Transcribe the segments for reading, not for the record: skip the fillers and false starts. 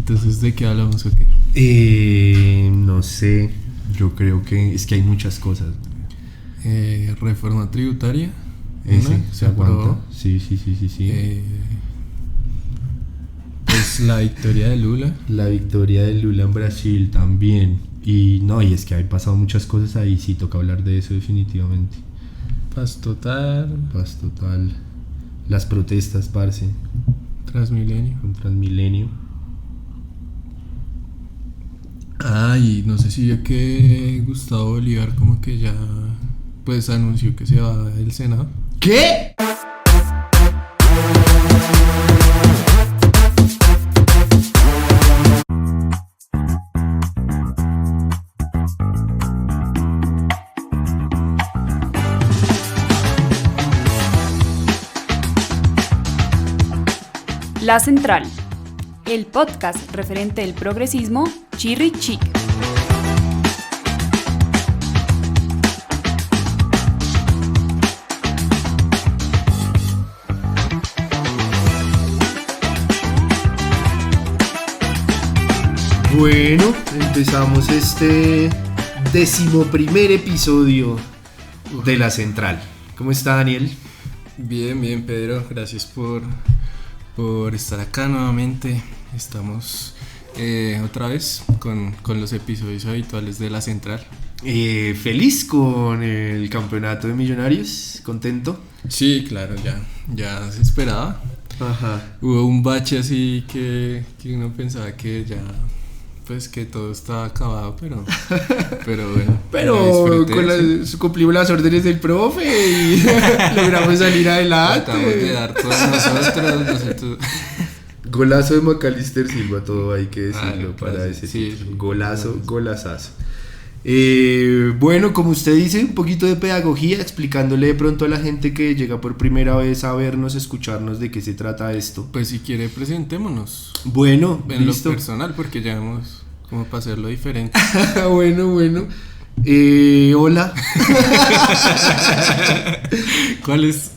Entonces, ¿de qué hablamos o qué? No sé, yo creo que es que hay muchas cosas. Reforma tributaria. Ese Se aprobó. Sí. Pues la victoria de Lula. La victoria de Lula en Brasil también. Y es que han pasado muchas cosas ahí, sí, toca hablar de eso definitivamente. Paz total. Las protestas, parce. Transmilenio. Con Transmilenio. Y no sé si vio que Gustavo Bolívar como que ya pues anunció que se va del Senado. ¿Qué? La Central, el podcast referente del progresismo Chirri Chic. Bueno, empezamos este 11º episodio de La Central. ¿Cómo está, Daniel? Bien, Pedro, gracias por estar acá nuevamente. Estamos otra vez con los episodios habituales de La Central. Feliz con el campeonato de Millonarios, contento. Sí, claro, ya se esperaba. Ajá. Hubo un bache así que uno pensaba que ya, pues que todo estaba acabado, pero bueno. Pero cumplimos las órdenes del profe y logramos salir adelante. Tratamos de dar todos nosotros. Golazo de Macalister Silva, todo hay que decirlo para ese sí, título. Golazazo. Bueno, como usted dice, un poquito de pedagogía, explicándole de pronto a la gente que llega por primera vez a vernos, escucharnos de qué se trata esto. Pues si quiere, presentémonos. Bueno, en listo. Lo personal, porque ya hemos como para hacerlo diferente. Bueno. Hola. ¿Cuál es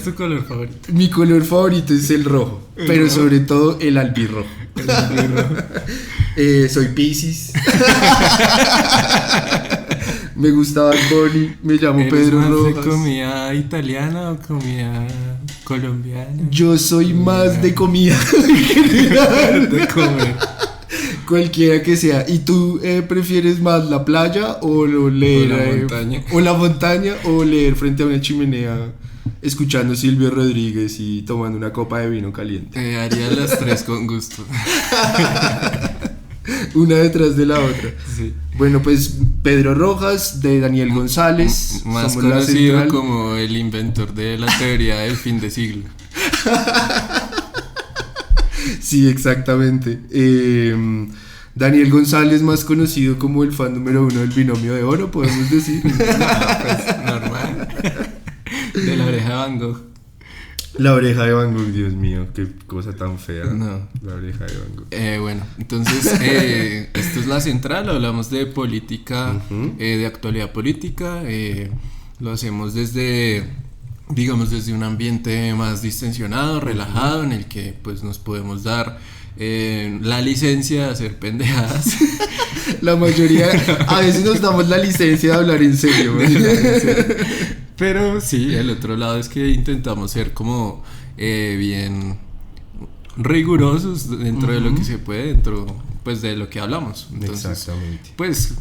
tu color favorito? Mi color favorito es el rojo, pero sobre todo el albirrojo. Soy Piscis. Me gusta Bad Bunny. Me llamo Pedro Rojas. ¿De comida italiana o comida colombiana? Yo soy más de comida en general. De comer. Cualquiera que sea. ¿Y tú prefieres más la playa o leer la montaña o leer frente a una chimenea escuchando Silvio Rodríguez y tomando una copa de vino caliente? Haría las tres con gusto. Una detrás de la otra. Sí. Bueno, pues Pedro Rojas, de Daniel González, más conocido como el inventor de la teoría del fin de siglo. Sí, exactamente. Daniel González, más conocido como el fan número 1 del Binomio de Oro, podemos decir. No, pues normal. De la oreja de Van Gogh. La oreja de Van Gogh, Dios mío, qué cosa tan fea. No. La oreja de Van Gogh. Bueno, entonces esto es La Central, hablamos de política, de actualidad política, lo hacemos desde un ambiente más distensionado, relajado, en el que pues nos podemos dar la licencia de hacer pendejadas. La mayoría, a veces nos damos la licencia de hablar en serio. Pero sí, el otro lado es que intentamos ser como bien rigurosos dentro de lo que se puede, dentro pues de lo que hablamos. Entonces, exactamente. Pues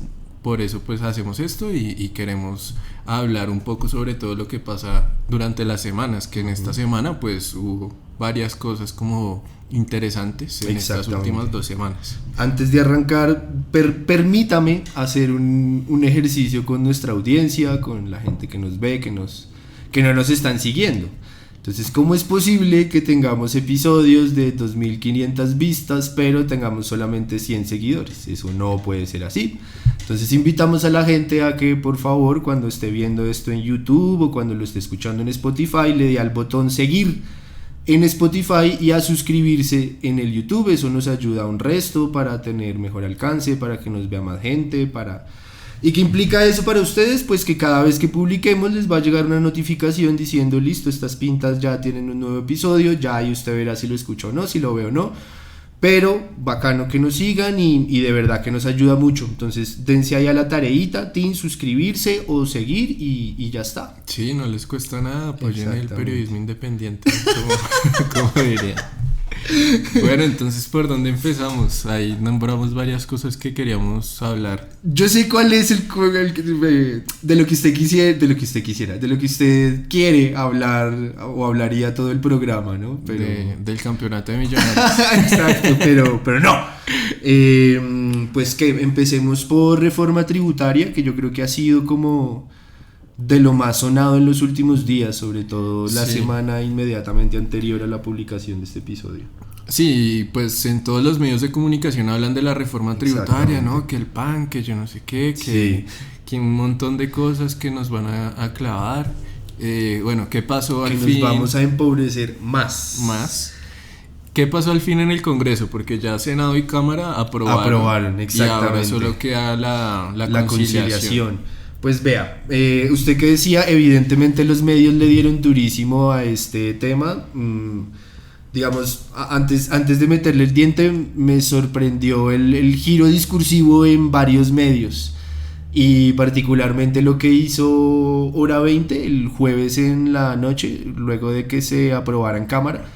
por eso pues hacemos esto y queremos hablar un poco sobre todo lo que pasa durante las semanas, que en esta semana pues hubo varias cosas como interesantes en estas últimas 2 semanas. Antes de arrancar, permítame hacer un ejercicio con nuestra audiencia, con la gente que nos ve, que no nos están siguiendo. Entonces, ¿cómo es posible que tengamos episodios de 2.500 vistas, pero tengamos solamente 100 seguidores? Eso no puede ser así. Entonces, invitamos a la gente a que, por favor, cuando esté viendo esto en YouTube o cuando lo esté escuchando en Spotify, le dé al botón seguir en Spotify y a suscribirse en el YouTube. Eso nos ayuda un resto para tener mejor alcance, para que nos vea más gente, ¿Y qué implica eso para ustedes? Pues que cada vez que publiquemos les va a llegar una notificación diciendo: listo, estas pintas ya tienen un nuevo episodio, ya ahí usted verá si lo escucha o no, si lo ve o no. Pero bacano que nos sigan y de verdad que nos ayuda mucho. Entonces dense ahí a la tareita, suscribirse o seguir y ya está. Sí, no les cuesta nada, apoyen el Exactamente. periodismo independiente, como diría. Bueno, entonces, ¿por dónde empezamos? Ahí nombramos varias cosas que queríamos hablar. Yo sé cuál es de lo que usted quisiera, de lo que usted quiere hablar o hablaría todo el programa, ¿no? Pero... Del campeonato de Millonarios. Exacto, pero no. Pues que empecemos por reforma tributaria, que yo creo que ha sido como de lo más sonado en los últimos días, sobre todo la Sí. semana inmediatamente anterior a la publicación de este episodio. Sí, pues en todos los medios de comunicación hablan de la reforma tributaria, ¿no? Que el PAN, que yo no sé qué, Sí. que un montón de cosas que nos van a clavar. Bueno, ¿qué pasó al Que fin? nos vamos a empobrecer más. ¿Qué pasó al fin en el Congreso? Porque ya Senado y Cámara aprobaron. Exactamente. Y ahora solo queda la La conciliación. conciliación. Pues vea, usted que decía, evidentemente los medios le dieron durísimo a este tema. Digamos, antes de meterle el diente, me sorprendió el giro discursivo en varios medios. Y particularmente lo que hizo Hora 20 el jueves en la noche, luego de que se aprobara en Cámara.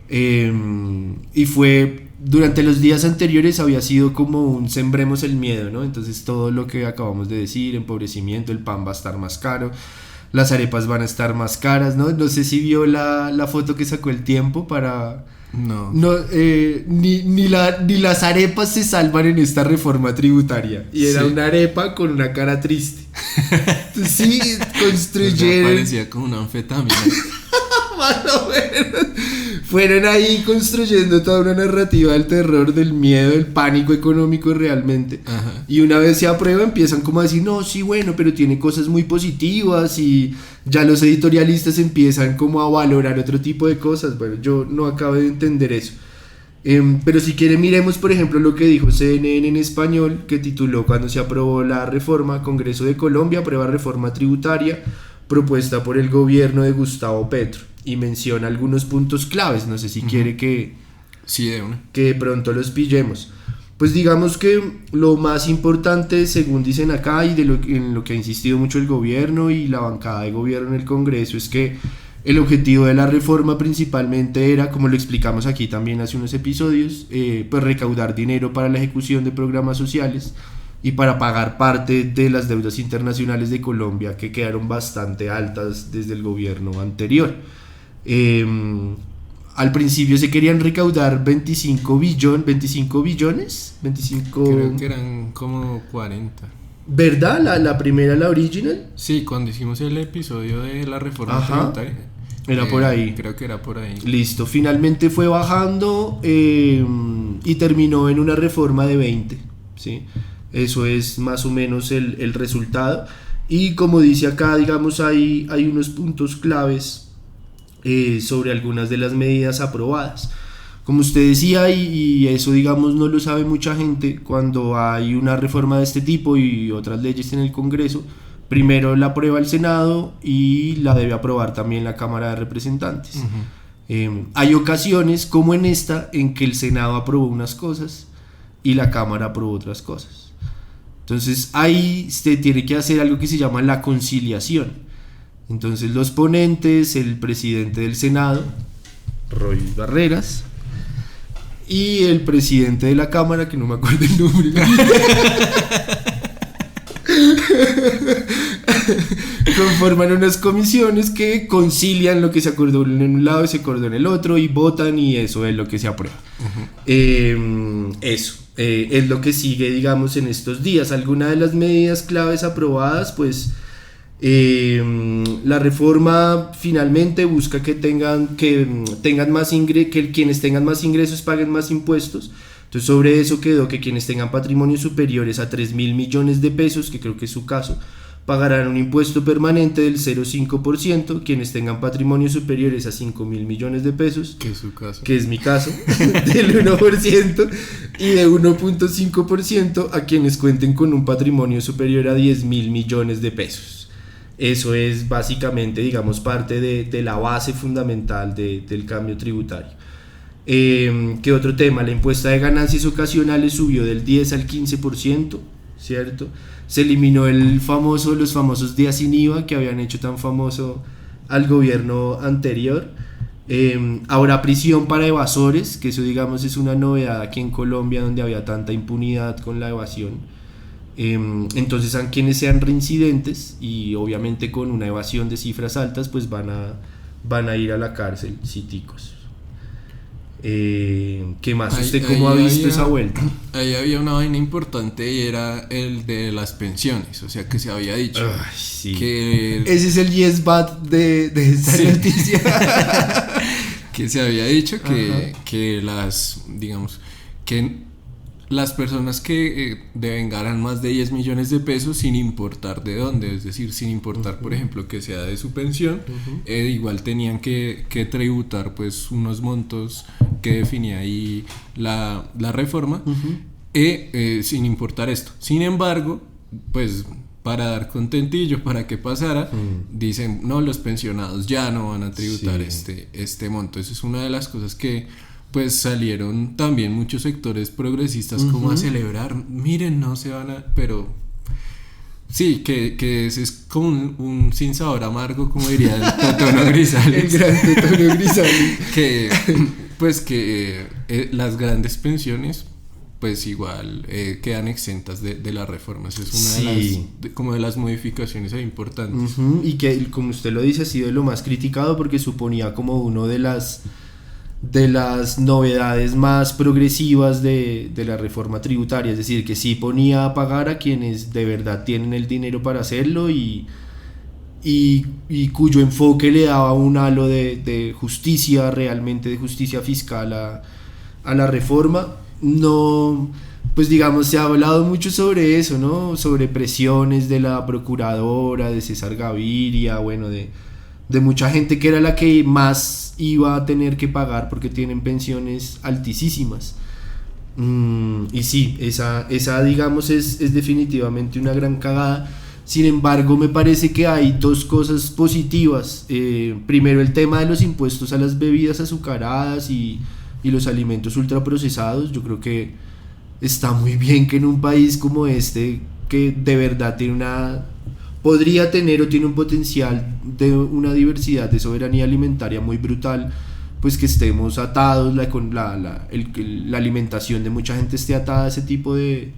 Y fue durante los días anteriores había sido como un sembremos el miedo, ¿no? Entonces todo lo que acabamos de decir, empobrecimiento, el pan va a estar más caro, las arepas van a estar más caras, ¿no? No sé si vio la foto que sacó El Tiempo para... No. No, ni las arepas se salvan en esta reforma tributaria. Y era Sí. una arepa con una cara triste. Sí, Pues construyeron... parecía como una anfetamina. Más o menos. Fueron ahí construyendo toda una narrativa del terror, del miedo, del pánico económico realmente. Ajá. Y una vez se aprueba empiezan como a decir, no, sí, bueno, pero tiene cosas muy positivas y ya los editorialistas empiezan como a valorar otro tipo de cosas. Bueno, yo no acabo de entender eso. Pero si quieren miremos por ejemplo lo que dijo CNN en español, que tituló cuando se aprobó la reforma: Congreso de Colombia aprueba reforma tributaria propuesta por el gobierno de Gustavo Petro, y menciona algunos puntos claves. No sé si quiere que Sí, de una. de pronto los pillemos. Pues digamos que lo más importante, según dicen acá, y en lo que ha insistido mucho el gobierno y la bancada de gobierno en el Congreso, es que el objetivo de la reforma principalmente era, como lo explicamos aquí también hace unos episodios, pues recaudar dinero para la ejecución de programas sociales y para pagar parte de las deudas internacionales de Colombia, que quedaron bastante altas desde el gobierno anterior. Al principio se querían recaudar 25 billones. Creo que eran como 40. ¿Verdad? La primera, la original. Sí, cuando hicimos el episodio de la reforma Ajá. tributaria. Era por ahí. Creo que era por ahí. Listo, finalmente fue bajando y terminó en una reforma de 20, ¿sí? Eso es más o menos el resultado. Y como dice acá, digamos, hay unos puntos claves sobre algunas de las medidas aprobadas. Como usted decía, y eso digamos no lo sabe mucha gente, cuando hay una reforma de este tipo y otras leyes en el Congreso, primero la aprueba el Senado y la debe aprobar también la Cámara de Representantes. Hay ocasiones, como en esta, en que el Senado aprobó unas cosas y la Cámara aprobó otras cosas. Entonces ahí se tiene que hacer algo que se llama la conciliación. Entonces los ponentes, el presidente del Senado, Roy Barreras, y el presidente de la Cámara, que no me acuerdo el nombre, conforman unas comisiones que concilian lo que se acordó en un lado y se acordó en el otro, y votan, y eso es lo que se aprueba. Eso es lo que sigue, digamos, en estos días. Algunas de las medidas claves aprobadas, pues la reforma finalmente busca que tengan más que quienes tengan más ingresos paguen más impuestos. Entonces sobre eso quedó que quienes tengan patrimonios superiores a 3.000 millones de pesos, que creo que es su caso, pagarán un impuesto permanente del 0,5%, quienes tengan patrimonios superiores a 5.000 millones de pesos, Que es su caso. que es mi caso, del 1%, y de 1,5% a quienes cuenten con un patrimonio superior a 10.000 millones de pesos. Eso es básicamente, digamos, parte de la base fundamental del cambio tributario. ¿Qué otro tema? La impuesta de ganancias ocasionales subió del 10 al 15%, ¿cierto? Se eliminó los famosos días sin IVA que habían hecho tan famoso al gobierno anterior. Ahora prisión para evasores, que eso digamos es una novedad aquí en Colombia donde había tanta impunidad con la evasión. Entonces a quienes sean reincidentes y obviamente con una evasión de cifras altas pues van a ir a la cárcel, citicos. ¿Qué más? ¿Usted cómo ha visto esa vuelta? Ahí había una vaina importante y era el de las pensiones, o sea que se había dicho sí. que ese es el yes but de esta noticia. Que se había dicho que las personas que devengaran más de 10 millones de pesos sin importar de dónde, es decir, sin importar por ejemplo que sea de su pensión, igual tenían que tributar pues unos montos que definía ahí la reforma, sin importar esto. Sin embargo, pues para dar contentillo, para que pasara, dicen, no, los pensionados ya no van a tributar este monto. Esa es una de las cosas que pues salieron también muchos sectores progresistas como a celebrar, miren, no se van a... Pero sí, que ese es como un sinsabor amargo, como diría el Tono Grisales. El gran Tono Grisales. que las grandes pensiones pues igual quedan exentas de las reformas. Es una de las modificaciones ahí importantes. Y que, como usted lo dice, ha sido lo más criticado porque suponía como uno de las novedades más progresivas de la reforma tributaria, es decir, que sí ponía a pagar a quienes de verdad tienen el dinero para hacerlo y cuyo enfoque le daba un halo de justicia, realmente de justicia fiscal a la reforma. No, pues digamos, se ha hablado mucho sobre eso, ¿no? Sobre presiones de la procuradora, de César Gaviria, bueno, de mucha gente que era la que más iba a tener que pagar porque tienen pensiones altísimas. Y sí, esa digamos es definitivamente una gran cagada. Sin embargo, me parece que hay dos cosas positivas. Primero, el tema de los impuestos a las bebidas azucaradas y los alimentos ultraprocesados. Yo creo que está muy bien que en un país como este, que de verdad podría tener o tiene un potencial de una diversidad de soberanía alimentaria muy brutal, pues que estemos atados, la alimentación de mucha gente esté atada a ese tipo de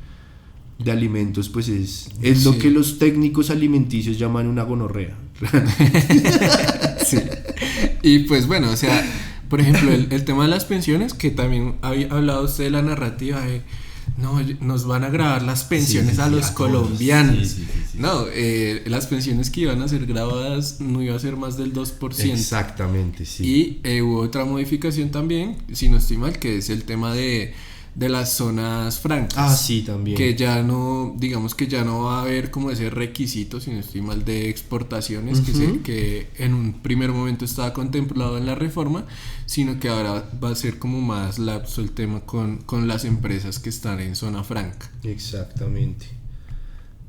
alimentos, pues es lo que los técnicos alimenticios llaman una gonorrea. Sí. Y pues bueno, o sea, por ejemplo, el tema de las pensiones, que también había hablado usted de la narrativa de no, nos van a grabar las pensiones a los colombianos. Sí. No, las pensiones que iban a ser grabadas no iba a ser más del 2%. Exactamente, sí. Y hubo otra modificación también, si no estoy mal, que es el tema de las zonas francas. Sí, también. Que ya no, digamos que ya no va a haber como ese requisito, si no estoy mal, de exportaciones que en un primer momento estaba contemplado en la reforma, sino que ahora va a ser como más lapso el tema con las empresas que están en zona franca. Exactamente.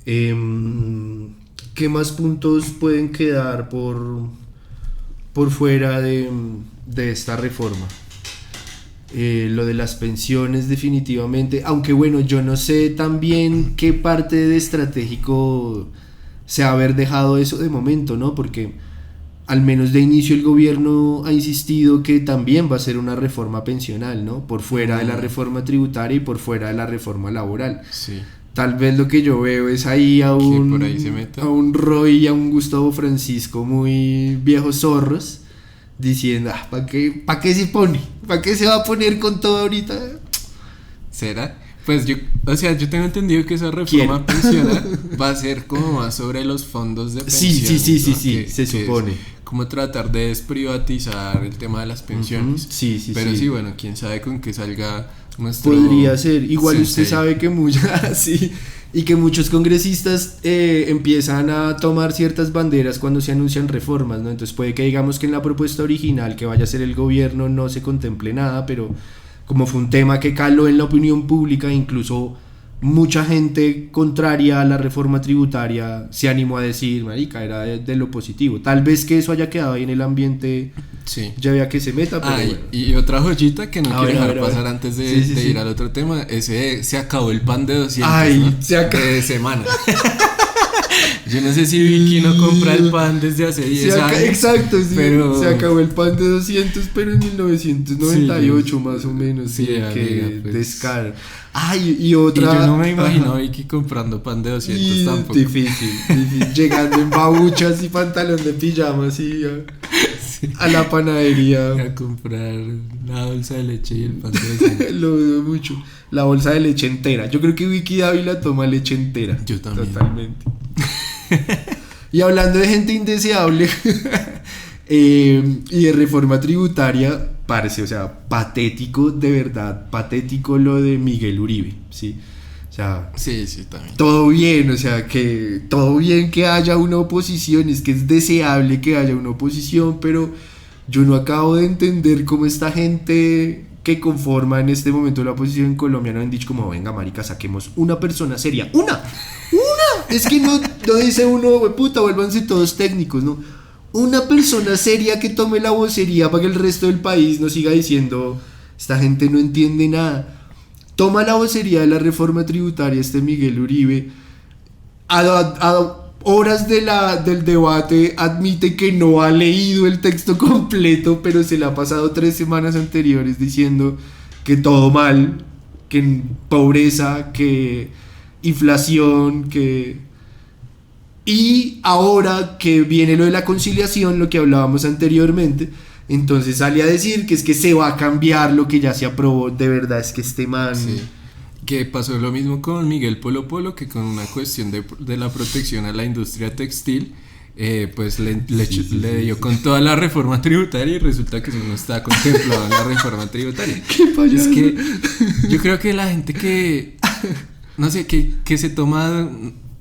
¿Qué más puntos pueden quedar por fuera de esta reforma? Lo de las pensiones definitivamente, aunque bueno, yo no sé también qué parte de estratégico se ha haber dejado eso de momento, ¿no? Porque al menos de inicio el gobierno ha insistido que también va a ser una reforma pensional, ¿no? Por fuera de la reforma tributaria y por fuera de la reforma laboral. Sí. Tal vez lo que yo veo es ahí a un Roy y a un Gustavo Francisco muy viejos zorros diciendo, ¿para qué se pone? ¿Para qué se va a poner con todo ahorita? ¿Será? Pues yo tengo entendido que esa reforma pensional va a ser como más sobre los fondos de pensiones. Sí, se supone. Como tratar de desprivatizar el tema de las pensiones. Pero sí, bueno, quién sabe con qué salga nuestro... Podría ser. Igual usted sabe que que muchos congresistas empiezan a tomar ciertas banderas cuando se anuncian reformas, ¿no? Entonces puede que digamos que en la propuesta original que vaya a ser el gobierno no se contemple nada, pero como fue un tema que caló en la opinión pública, incluso mucha gente contraria a la reforma tributaria se animó a decir, marica, era de lo positivo. Tal vez que eso haya quedado ahí en el ambiente, Sí. ya vea que se meta, pero bueno. Y otra joyita que no A quiero ver, a dejar ver, a ver. pasar antes de, Sí, sí, de sí. ir al otro tema, se acabó el pan de 200, Ay, ¿no? se acabó. De semana. Yo no sé si Vicky no compra el pan desde hace 10 años. Exacto, sí. pero... Se acabó el pan de 200, pero en 1998 más o menos. Sí, Sí, amiga, que pues. descaro. Ay, y Y otra. yo no me imagino a Ajá. Vicky comprando pan de 200 Y tampoco. difícil. Llegando en babuchas y pantalón de pijama así a la panadería. A comprar la bolsa de leche y el pan de 200. Lo dudo mucho. La bolsa de leche entera. Yo creo que Vicky Dávila toma leche entera. Yo también. Totalmente. Y hablando de gente indeseable y de reforma tributaria, parece, o sea, patético, de verdad, patético lo de Miguel Uribe, ¿sí? O sea, Sí, también. todo bien, o sea, que todo bien que haya una oposición, es que es deseable que haya una oposición, pero yo no acabo de entender cómo esta gente que conforma en este momento la oposición en Colombia no han dicho como, venga marica, saquemos una persona seria, ¡una! Es que no dice uno, puta, vuélvanse todos técnicos, ¿no? Una persona seria que tome la vocería para que el resto del país no siga diciendo, esta gente no entiende nada. Toma la vocería de la reforma tributaria Miguel Uribe, a horas del debate admite que no ha leído el texto completo, pero se le ha pasado 3 semanas anteriores diciendo que todo mal, que pobreza, que inflación, que... Y ahora que viene lo de la conciliación, lo que hablábamos anteriormente, entonces sale a decir que es que se va a cambiar lo que ya se aprobó. De verdad es que este man... Sí. Que pasó lo mismo con Miguel Polo Polo, que con una cuestión de la protección a la industria textil, pues le dio con toda la reforma tributaria y resulta que eso no está contemplado en la reforma tributaria. ¿Qué payaso? Es que yo creo que la gente que, no sé, que se toma...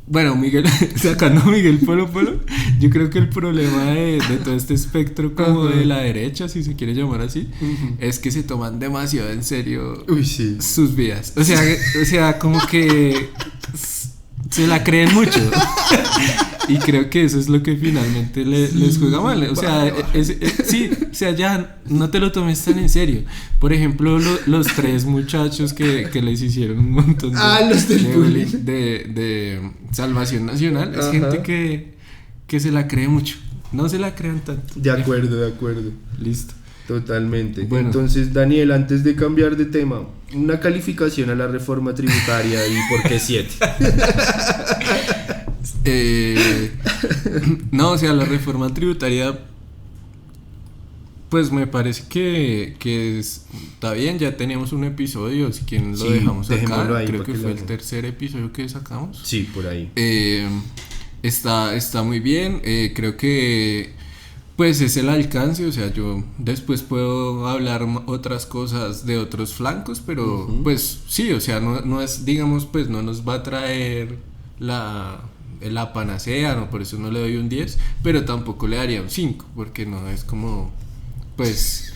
Bueno, Miguel, sacando a Miguel Polo Polo, yo creo que el problema de todo este espectro como de la derecha, si se quiere llamar así, es que se toman demasiado en serio Uy, sí. sus vidas. O sea, como que se la creen mucho. Y creo que eso es lo que finalmente les juega mal. O sea, sí, o sea, ya no te lo tomes tan en serio. Por ejemplo, los 3 muchachos que les hicieron un montón Los del bullying. de Salvación Nacional, es Ajá. gente que se la cree mucho. No se la crean tanto. De acuerdo. Listo. Totalmente. Bueno. Entonces, Daniel, antes de cambiar de tema, una calificación a la reforma tributaria y por qué 7. No, o sea, la reforma tributaria, pues me parece que está bien. Ya teníamos un episodio, si quieren lo Sí, dejamos acá. dejémoslo ahí Creo para que que fue lo- el tercer episodio que sacamos. Sí, por ahí. Está muy bien. Creo que pues es el alcance. O sea, yo después puedo hablar otras cosas de otros flancos, pero pues sí, o sea, no es, digamos, pues no nos va a traer la panacea, no, por eso no le doy un 10, pero tampoco le daría un 5, porque no es como, pues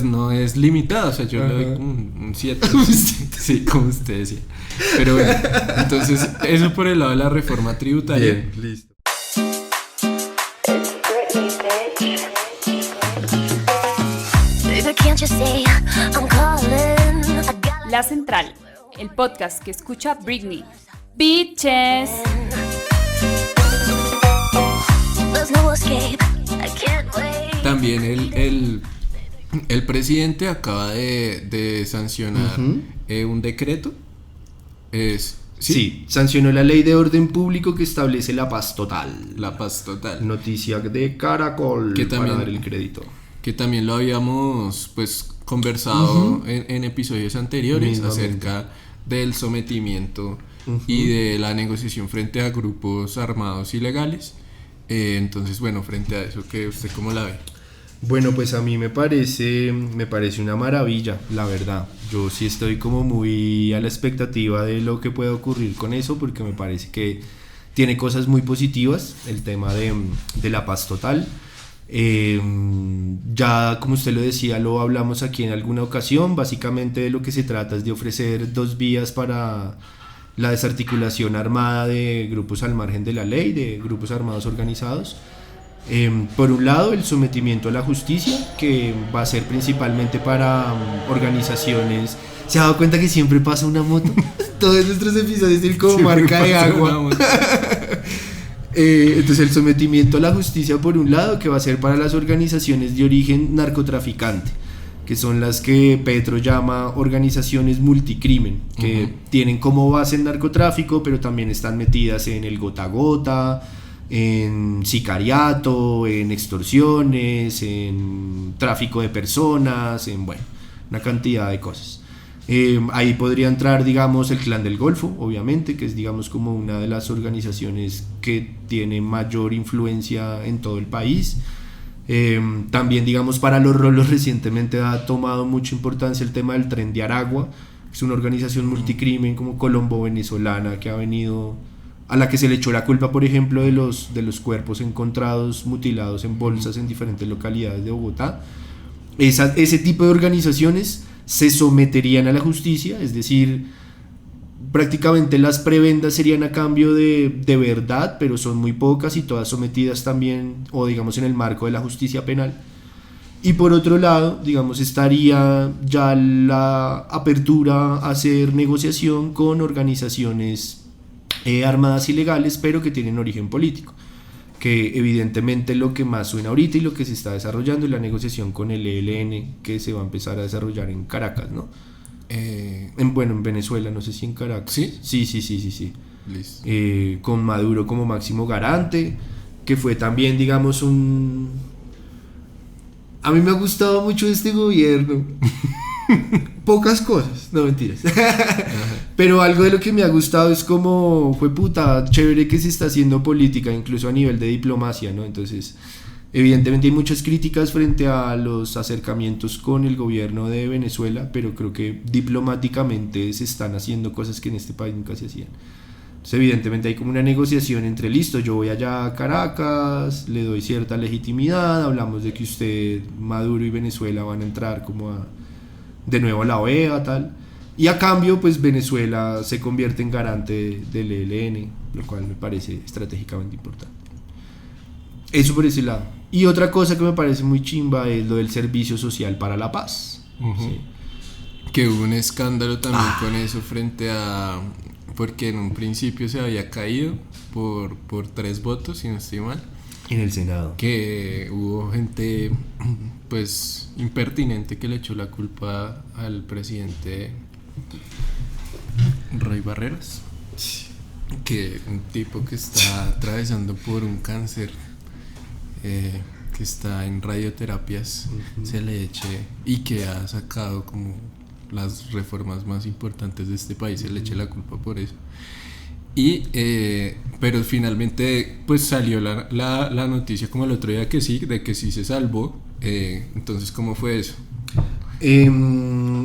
no es limitado. O sea, yo le doy como un 7. Sí, como usted decía. Pero bueno, entonces eso por el lado de la reforma tributaria. Bien, listo. Baby, can't you see I'm calling? I got La Central, el podcast que escucha Britney. Bitches. there's no escape. I can't wait. También el presidente acaba de sancionar un decreto. Sí, sancionó la ley de orden público que establece la paz total. La paz total. Noticia de Caracol Que también- para dar el crédito. Que también lo habíamos pues conversado en episodios anteriores Mismamente. acerca del sometimiento y de la negociación frente a grupos armados ilegales. Entonces, bueno, frente a eso, ¿qué usted cómo la ve? Bueno, pues a mí me parece una maravilla, la verdad. Yo sí estoy como muy a la expectativa de lo que pueda ocurrir con eso, porque me parece que tiene cosas muy positivas, el tema de la paz total. Ya como usted lo decía, lo hablamos aquí en alguna ocasión. Básicamente de lo que se trata es de ofrecer 2 vías para la desarticulación armada de grupos al margen de la ley, de grupos armados organizados. Por un lado, el sometimiento a la justicia, que va a ser principalmente para organizaciones. ¿Se ha dado cuenta que siempre pasa una moto? Todos nuestros episodios tienen como siempre marca de agua. Entonces el sometimiento a la justicia por un lado, que va a ser para las organizaciones de origen narcotraficante, que son las que Petro llama organizaciones multicrimen, que tienen como base el narcotráfico, pero también están metidas en el gota a gota, en sicariato, en extorsiones, en tráfico de personas, en bueno, una cantidad de cosas. Ahí podría entrar, digamos, el Clan del Golfo, obviamente, que es, digamos, como una de las organizaciones que tiene mayor influencia en todo el país. También, digamos, para los rolos recientemente ha tomado mucha importancia el tema del Tren de Aragua. Es una organización multicrimen como colombo-venezolana que ha venido, a la que se le echó la culpa, por ejemplo, de los cuerpos encontrados mutilados en bolsas en diferentes localidades de Bogotá. Ese tipo de organizaciones se someterían a la justicia, es decir, prácticamente las prebendas serían a cambio de verdad, pero son muy pocas y todas sometidas también, o digamos en el marco de la justicia penal. Y por otro lado, digamos, estaría ya la apertura a hacer negociación con organizaciones armadas ilegales, pero que tienen origen político, que evidentemente lo que más suena ahorita y lo que se está desarrollando es la negociación con el ELN, que se va a empezar a desarrollar en Caracas, ¿no? En Venezuela, no sé si en Caracas. ¿Sí? Sí. Listo. Con Maduro como máximo garante, que fue también, digamos, a mí me ha gustado mucho este gobierno. Pocas cosas, no mentiras. Pero algo de lo que me ha gustado es como fue puta chévere que se está haciendo política, incluso a nivel de diplomacia, ¿no? Entonces, evidentemente hay muchas críticas frente a los acercamientos con el gobierno de Venezuela, pero creo que diplomáticamente se están haciendo cosas que en este país nunca se hacían. Entonces, evidentemente hay como una negociación entre, listo, yo voy allá a Caracas, le doy cierta legitimidad, hablamos de que usted, Maduro y Venezuela van a entrar como de nuevo a la OEA, tal, y a cambio pues Venezuela se convierte en garante del ELN, lo cual me parece estratégicamente importante. Eso por ese lado. Y otra cosa que me parece muy chimba es lo del servicio social para la paz. ¿Sí? Que hubo un escándalo también con eso frente a, porque en un principio se había caído por 3 votos, si no estoy mal, en el Senado, que hubo gente pues impertinente que le echó la culpa al presidente Roy Barreras, que un tipo que está atravesando por un cáncer, que está en radioterapias, se le eche, y que ha sacado como las reformas más importantes de este país, se le eche la culpa por eso. Y pero finalmente pues salió la noticia como el otro día que sí, de que sí se salvó. Entonces, ¿cómo fue eso?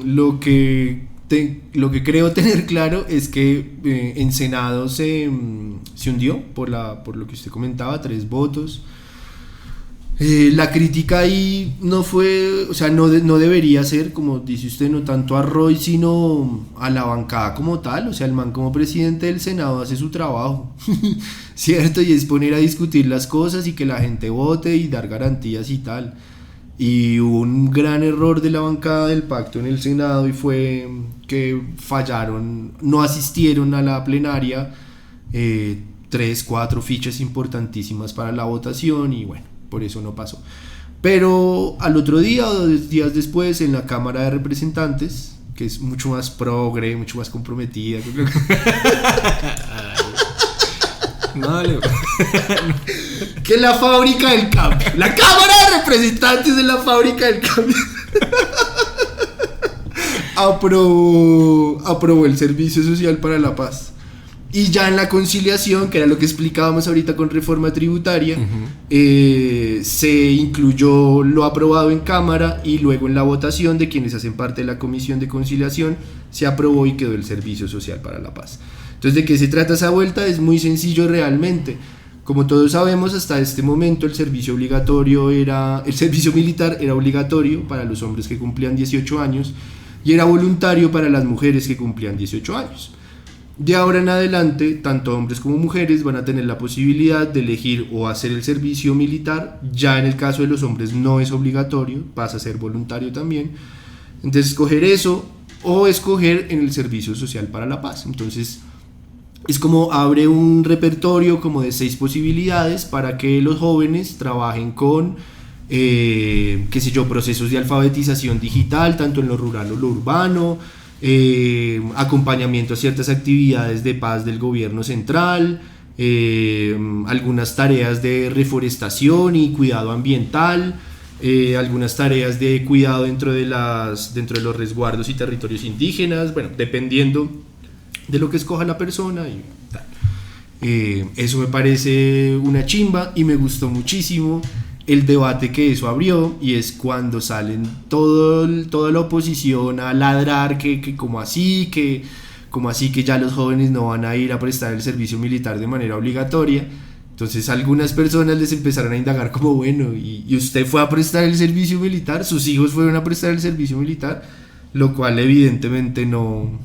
Lo que creo tener claro es que en Senado se hundió por lo que usted comentaba, 3 votos. La crítica ahí no fue, o sea, no debería ser, como dice usted, no tanto a Roy, sino a la bancada como tal. O sea, el man como presidente del Senado hace su trabajo, ¿cierto? Y es poner a discutir las cosas y que la gente vote y dar garantías y tal. Y hubo un gran error de la bancada del pacto en el Senado, y fue que fallaron, no asistieron a la plenaria 3-4 fichas importantísimas para la votación, y bueno, por eso no pasó. Pero al otro día o 2 días después, en la Cámara de Representantes, que es mucho más progre, mucho más comprometida, que la fábrica del cambio, la Cámara de Representantes de la fábrica del cambio, aprobó el Servicio Social para la Paz. Y ya en la conciliación, que era lo que explicábamos ahorita con reforma tributaria, se incluyó lo aprobado en Cámara, y luego en la votación de quienes hacen parte de la Comisión de Conciliación se aprobó y quedó el Servicio Social para la Paz. Entonces, ¿de qué se trata esa vuelta? Es muy sencillo realmente. Como todos sabemos, hasta este momento el servicio militar era obligatorio para los hombres que cumplían 18 años y era voluntario para las mujeres que cumplían 18 años. De ahora en adelante, tanto hombres como mujeres van a tener la posibilidad de elegir o hacer el servicio militar. Ya en el caso de los hombres no es obligatorio, pasa a ser voluntario también. Entonces escoger eso o escoger en el servicio social para la paz. Entonces es como abre un repertorio como de 6 posibilidades para que los jóvenes trabajen con procesos de alfabetización digital, tanto en lo rural o lo urbano, acompañamiento a ciertas actividades de paz del gobierno central, algunas tareas de reforestación y cuidado ambiental, algunas tareas de cuidado dentro de los resguardos y territorios indígenas, bueno, dependiendo de lo que escoja la persona y tal. Eso me parece una chimba y me gustó muchísimo el debate que eso abrió, y es cuando salen toda la oposición a ladrar que como así que ya los jóvenes no van a ir a prestar el servicio militar de manera obligatoria. Entonces algunas personas les empezaron a indagar como, bueno, ¿y usted fue a prestar el servicio militar? ¿Sus hijos fueron a prestar el servicio militar? Lo cual evidentemente no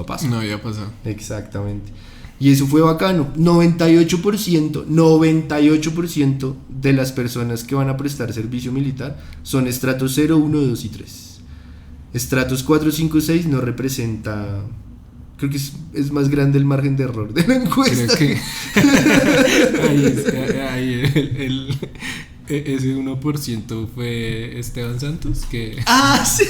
pasa. No había pasado. Exactamente. Y eso fue bacano. 98% de las personas que van a prestar servicio militar son estratos 0, 1, 2 y 3. Estratos 4, 5, 6 no representa... Creo que es más grande el margen de error de la encuesta. Creo que ese 1% fue Esteban Santos que sí.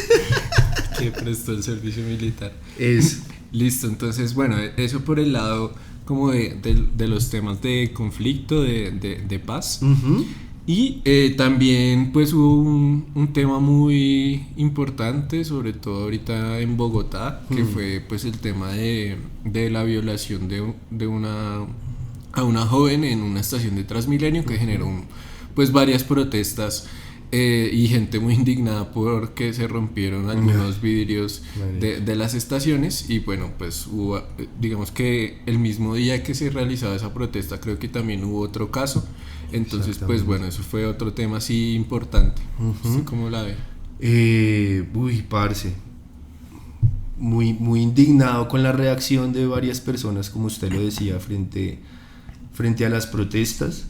que prestó el servicio militar. Eso. Listo, entonces bueno, eso por el lado como de los temas de conflicto, de paz. Uh-huh. Y también pues hubo un tema muy importante, sobre todo ahorita en Bogotá, que fue pues el tema de la violación a una joven en una estación de Transmilenio, que generó pues varias protestas y gente muy indignada porque se rompieron algunos vidrios de las estaciones. Y bueno, pues hubo, digamos que el mismo día que se realizaba esa protesta, creo que también hubo otro caso. Entonces pues bueno, eso fue otro tema así importante. Uh-huh. ¿Cómo la ve? Parce, muy indignado con la reacción de varias personas, como usted lo decía, frente a las protestas.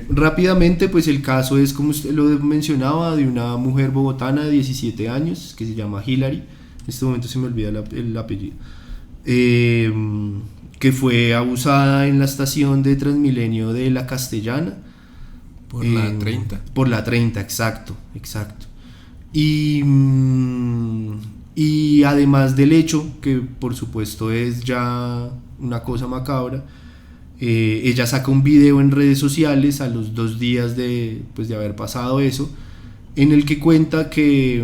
Rápidamente, pues el caso es, como usted lo mencionaba, de una mujer bogotana de 17 años que se llama Hilary. En este momento se me olvida el apellido. Que fue abusada en la estación de Transmilenio de La Castellana. Por la 30. Por la 30, exacto. Y además del hecho, que por supuesto es ya una cosa macabra, ella saca un video en redes sociales a los 2 días de haber pasado eso, en el que cuenta que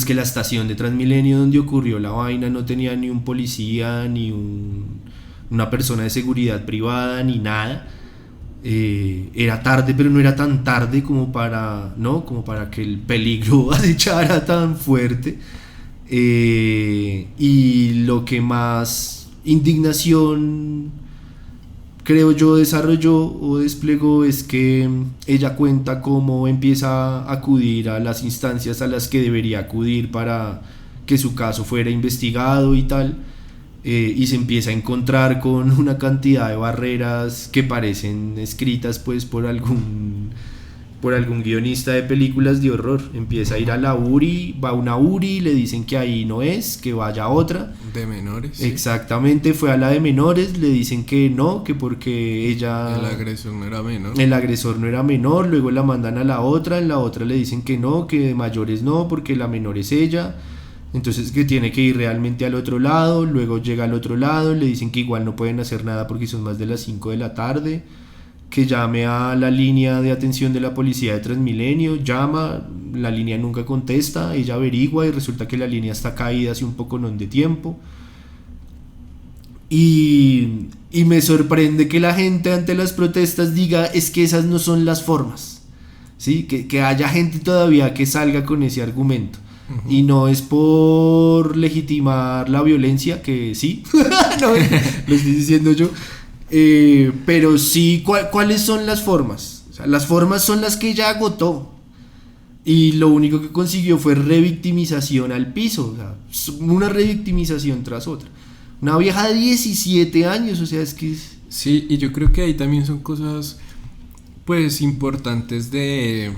la estación de Transmilenio donde ocurrió la vaina no tenía ni un policía, ni una persona de seguridad privada, ni nada. Era tarde, pero no era tan tarde como para que el peligro acechara tan fuerte. Y lo que más indignación, creo yo, desarrolló o desplegó es que ella cuenta cómo empieza a acudir a las instancias a las que debería acudir para que su caso fuera investigado y tal, y se empieza a encontrar con una cantidad de barreras que parecen escritas pues por algún guionista de películas de horror. Empieza a ir a la URI, va a una URI, le dicen que ahí no es, que vaya a otra. De menores. Exactamente, fue a la de menores, le dicen que no, que porque ella... El agresor no era menor. El agresor no era menor, luego la mandan a la otra, en la otra le dicen que no, que de mayores no, porque la menor es ella. Entonces que tiene que ir realmente al otro lado, luego llega al otro lado, le dicen que igual no pueden hacer nada porque son más de las 5 de la tarde, que llame a la línea de atención de la policía de Transmilenio, llama, la línea nunca contesta, ella averigua y resulta que la línea está caída hace un poco de tiempo. Y me sorprende que la gente ante las protestas diga, es que esas no son las formas, ¿sí? Que haya gente todavía que salga con ese argumento. Uh-huh. Y no es por legitimar la violencia, que sí, no, lo estoy diciendo yo, pero sí, ¿cuáles son las formas? O sea, las formas son las que ella agotó. Y lo único que consiguió fue revictimización al piso, o sea, una revictimización tras otra. Una vieja de 17 años, o sea, es que... Sí, y yo creo que ahí también son cosas, pues, importantes de...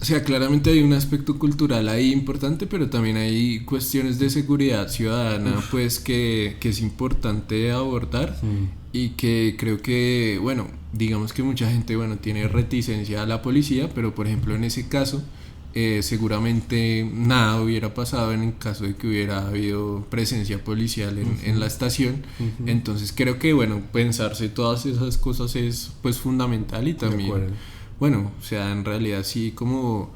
O sea, claramente hay un aspecto cultural ahí importante, pero también hay cuestiones de seguridad ciudadana, pues, que es importante abordar. Y que creo que, bueno, digamos que mucha gente, bueno, tiene reticencia a la policía, pero por ejemplo en ese caso seguramente nada hubiera pasado en el caso de que hubiera habido presencia policial en la estación. Entonces creo que, bueno, pensarse todas esas cosas es pues fundamental. Y también, bueno, o sea, en realidad sí como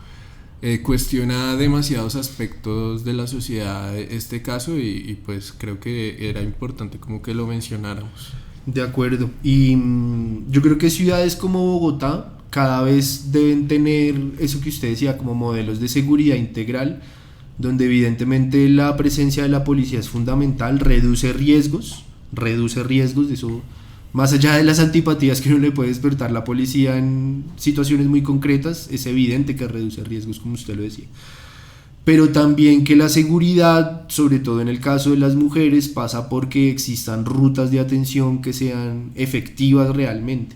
cuestiona demasiados aspectos de la sociedad este caso, y pues creo que era importante como que lo mencionáramos. De acuerdo. Y yo creo que ciudades como Bogotá cada vez deben tener eso que usted decía, como modelos de seguridad integral, donde evidentemente la presencia de la policía es fundamental, reduce riesgos, eso, más allá de las antipatías que uno le puede despertar la policía en situaciones muy concretas, es evidente que reduce riesgos, como usted lo decía. Pero también que la seguridad, sobre todo en el caso de las mujeres, pasa porque existan rutas de atención que sean efectivas realmente,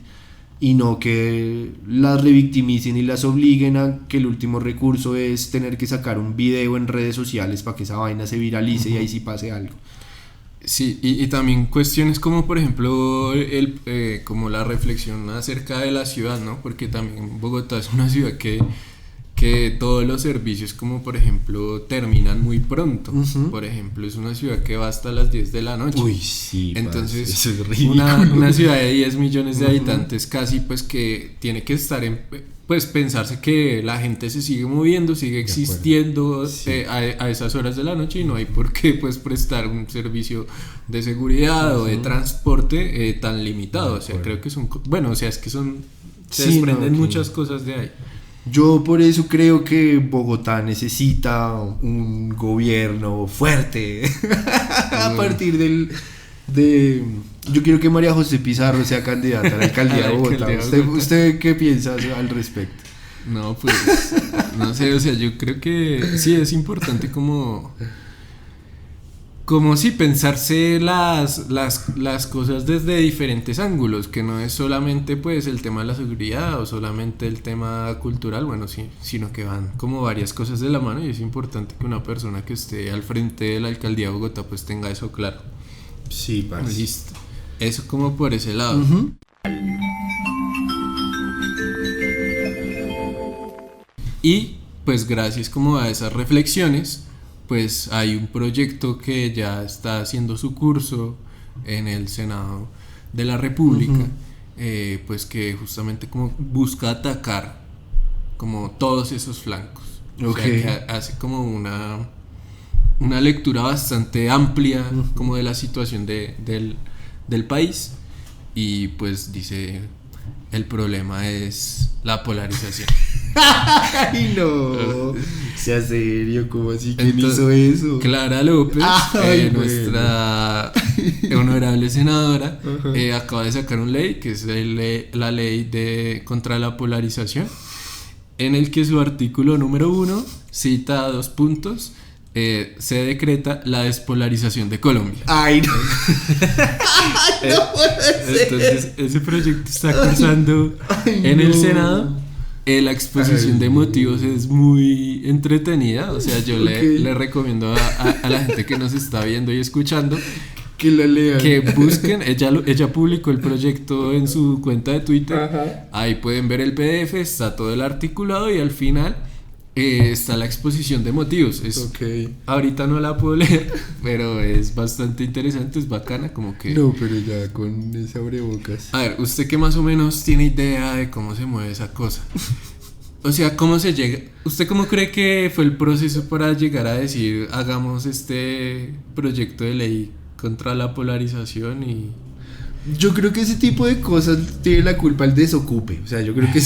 y no que las revictimicen y las obliguen a que el último recurso es tener que sacar un video en redes sociales para que esa vaina se viralice y ahí sí pase algo. Sí, y también cuestiones como por ejemplo como la reflexión acerca de la ciudad, ¿no? Porque también Bogotá es una ciudad que todos los servicios, como por ejemplo, terminan muy pronto. Por ejemplo, es una ciudad que va hasta las 10 de la noche. Uy, sí. Entonces, eso es ridículo. Una ciudad de 10 millones de habitantes casi, pues que tiene que estar pues pensarse que la gente se sigue moviendo, sigue existiendo a esas horas de la noche, y no hay por qué pues prestar un servicio de seguridad o de transporte tan limitado. O sea, creo que son, bueno, o sea, es que se desprenden muchas cosas de ahí. Yo por eso creo que Bogotá necesita un gobierno fuerte a partir yo quiero que María José Pizarro sea candidata a la alcaldía de Bogotá. ¿Usted qué piensa al respecto? No, pues no sé, o sea, yo creo que sí es importante como sí pensarse las cosas desde diferentes ángulos, que no es solamente pues el tema de la seguridad o solamente el tema cultural, bueno, sí, sino que van como varias cosas de la mano, y es importante que una persona que esté al frente de la alcaldía de Bogotá pues tenga eso claro. Sí, parce. Listo. Eso como por ese lado. Y pues gracias como a esas reflexiones, pues hay un proyecto que ya está haciendo su curso en el Senado de la República, pues que justamente como busca atacar como todos esos flancos. O sea, que hace como una lectura bastante amplia como de la situación del país, y pues dice: el problema es la polarización. Ay, no, sea serio, ¿cómo así? ¿Quién hizo eso? Clara López, nuestra honorable senadora, acaba de sacar una ley que es la ley contra la polarización, en el que su artículo número 1 cita 2 puntos. Se decreta la despolarización de Colombia. Ay, no. No puede ser. Entonces ese proyecto está cursando en el Senado. La exposición de motivos es muy entretenida. O sea, yo le recomiendo a la gente que nos está viendo y escuchando que la lean, que busquen. Ella publicó el proyecto en su cuenta de Twitter. Ajá. Ahí pueden ver el PDF, está todo el articulado, y al final está la exposición de motivos. Ahorita no la puedo leer, pero es bastante interesante, es bacana, como que... No, pero ya con ese abrebocas. A ver, ¿usted qué más o menos tiene idea de cómo se mueve esa cosa? O sea, ¿cómo se llega? ¿Usted cómo cree que fue el proceso para llegar a decir hagamos este proyecto de ley contra la polarización? Y yo creo que ese tipo de cosas tiene la culpa el desocupe. O sea, yo creo que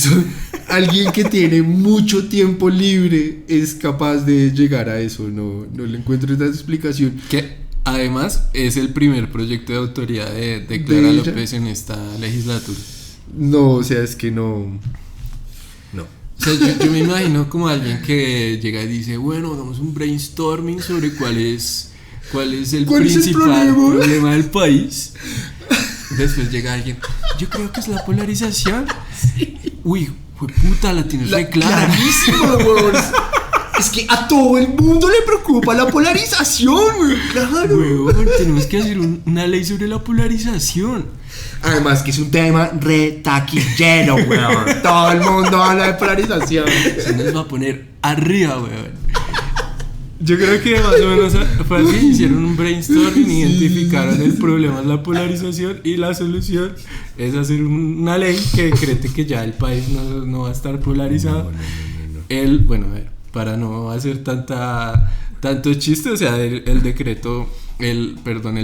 alguien que tiene mucho tiempo libre es capaz de llegar a eso. No le encuentro esa explicación. Que además es el primer proyecto de autoría de Clara López en esta legislatura. No, o sea, es que no. O O sea, yo me imagino como alguien que llega y dice, bueno, hagamos un brainstorming sobre cuál es el principal problema del país. Después llega alguien, yo creo que es la polarización. Sí. Uy, puta, la tienes re clara. Clarísimo, weón. Es que a todo el mundo le preocupa la polarización, weón. Claro. Weón, tenemos que hacer una ley sobre la polarización. Además que es un tema re taquillero, weón. Todo el mundo habla de polarización. Se nos va a poner arriba, weón. Yo creo que más o menos fue así, hicieron un brainstorming, identificaron el problema de la polarización y la solución es hacer una ley que decrete que ya el país no va a estar polarizado. No. Bueno, a ver, para no hacer tanto chiste, o sea, el decreto, el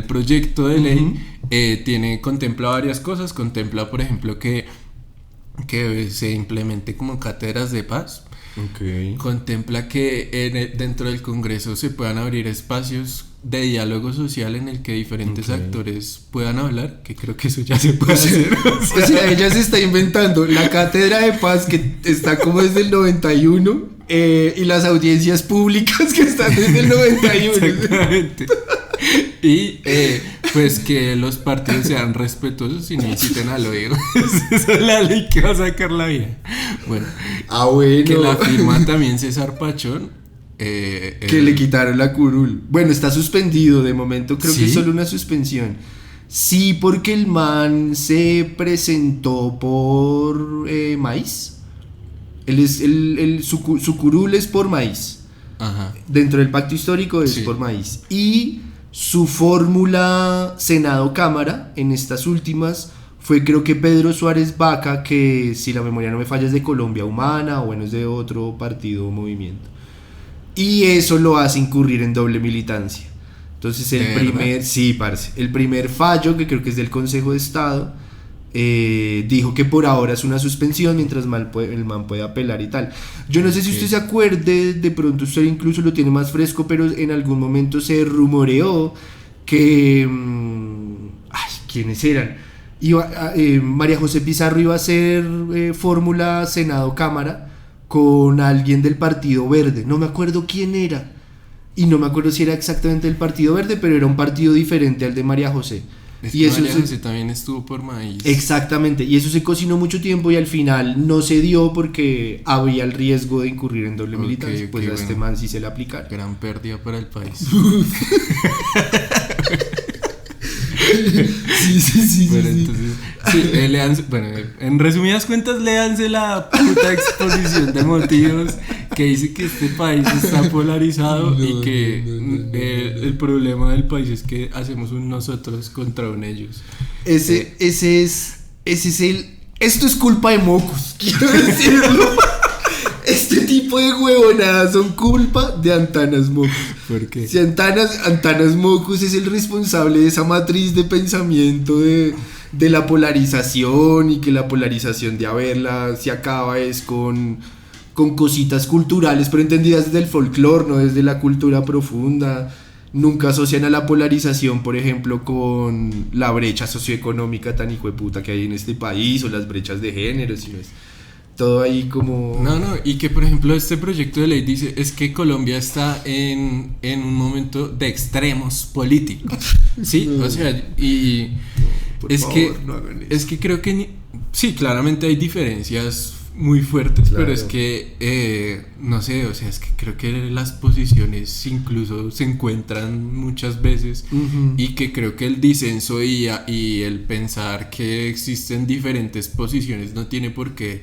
proyecto de ley contempla varias cosas, contempla por ejemplo que se implemente como cátedras de paz. Okay. Contempla que dentro del Congreso se puedan abrir espacios de diálogo social en el que diferentes actores puedan hablar, que creo que eso ya se puede hacer. O sea, ella se está inventando la cátedra de paz que está como desde el 91 y las audiencias públicas que están desde el 91. Exactamente. Y pues que los partidos sean respetuosos y no inciten al odio. Esa es la ley que va a sacar la vida. Bueno, que la firma también César Pachón. Que le quitaron la curul. Bueno, está suspendido de momento, creo que es solo una suspensión. Sí, porque el man se presentó por maíz. Su curul es por maíz. Ajá. Dentro del pacto histórico es por maíz. Y su fórmula Senado-Cámara en estas últimas fue, creo que Pedro Suárez Vaca, que si la memoria no me falla es de Colombia Humana o bueno, es de otro partido o movimiento. Y eso lo hace incurrir en doble militancia. Entonces el primer fallo, que creo que es del Consejo de Estado, dijo que por ahora es una suspensión mientras el man puede apelar y tal. Yo no sé si usted se acuerde, de pronto usted incluso lo tiene más fresco, pero en algún momento se rumoreó que ¿quiénes eran? María José Pizarro iba a hacer fórmula Senado-Cámara con alguien del Partido Verde, no me acuerdo quién era y no me acuerdo si era exactamente del Partido Verde, pero era un partido diferente al de María José. Y eso María José también estuvo por maíz. Exactamente, y eso se cocinó mucho tiempo y al final no se dio porque había el riesgo de incurrir en doble militancia. Pues a este man sí se le aplicaron. Gran pérdida para el país. Sí. Bueno, entonces, en resumidas cuentas, léanse la puta exposición de motivos que dice que este país está polarizado y que el problema del país es que hacemos un nosotros contra un ellos. Esto es culpa de mocos, quiero decirlo. Este tipo de huevonadas son culpa de Antanas Mocus. ¿Por qué? Si Antanas Mocus es el responsable de esa matriz de pensamiento de la polarización, y que la polarización de haberla se acaba es con cositas culturales, pero entendidas desde el folclore, no desde la cultura profunda. Nunca asocian a la polarización, por ejemplo, con la brecha socioeconómica tan hijueputa que hay en este país, o las brechas de género, sino es todo ahí como... No, y que por ejemplo este proyecto de ley dice es que Colombia está en un momento de extremos políticos, ¿sí? O sea, y es que creo que sí, claramente hay diferencias muy fuertes, claro. Pero es que no sé, o sea, es que creo que las posiciones incluso se encuentran muchas veces, y que creo que el disenso y el pensar que existen diferentes posiciones no tiene por qué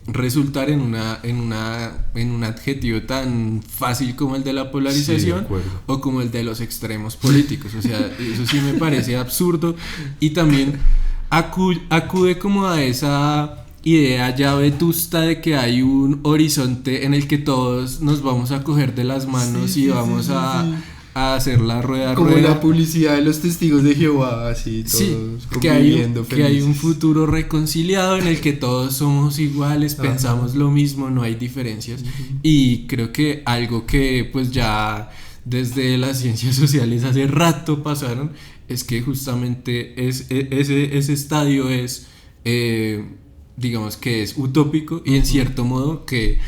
resultar en un adjetivo tan fácil como el de la polarización, sí, o como el de los extremos políticos. O sea, eso sí me parece absurdo, y también acude como a esa idea ya vetusta de que hay un horizonte en el que todos nos vamos a coger de las manos, y vamos a hacer la rueda como la publicidad de los testigos de Jehová, así todos conviviendo que hay un futuro reconciliado en el que todos somos iguales, pensamos lo mismo, no hay diferencias. Y creo que algo que pues ya desde las ciencias sociales hace rato pasaron es que justamente ese estadio es digamos que es utópico y en cierto modo que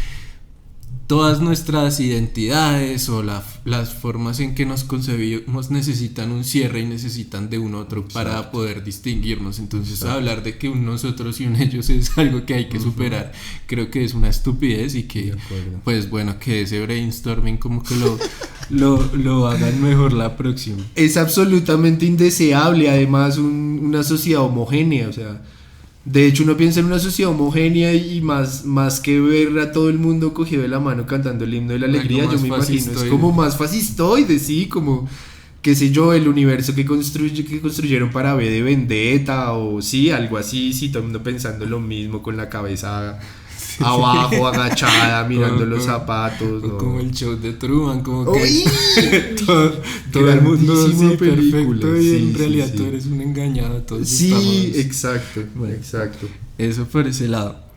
todas nuestras identidades o las formas en que nos concebimos necesitan un cierre y necesitan de un otro para poder distinguirnos. Entonces hablar de que un nosotros y un ellos es algo que hay que superar, creo que es una estupidez y que pues bueno, que ese brainstorming como que lo hagan mejor la próxima. Es absolutamente indeseable, además una sociedad homogénea, o sea, de hecho uno piensa en una sociedad homogénea y más que ver a todo el mundo cogido de la mano cantando el himno de la alegría, yo me imagino, es como más fascistoide, sí, como, qué sé yo, el universo que construyeron para V de Vendetta, o sí, algo así, sí, todo el mundo pensando lo mismo, con la cabeza abajo, agachada, mirando los zapatos, ¿no? Como el show de Truman, como que todo el mundo sí, perfecto, y en realidad tú eres un engañado, todos sí, exacto, bueno, exacto. Eso por ese lado.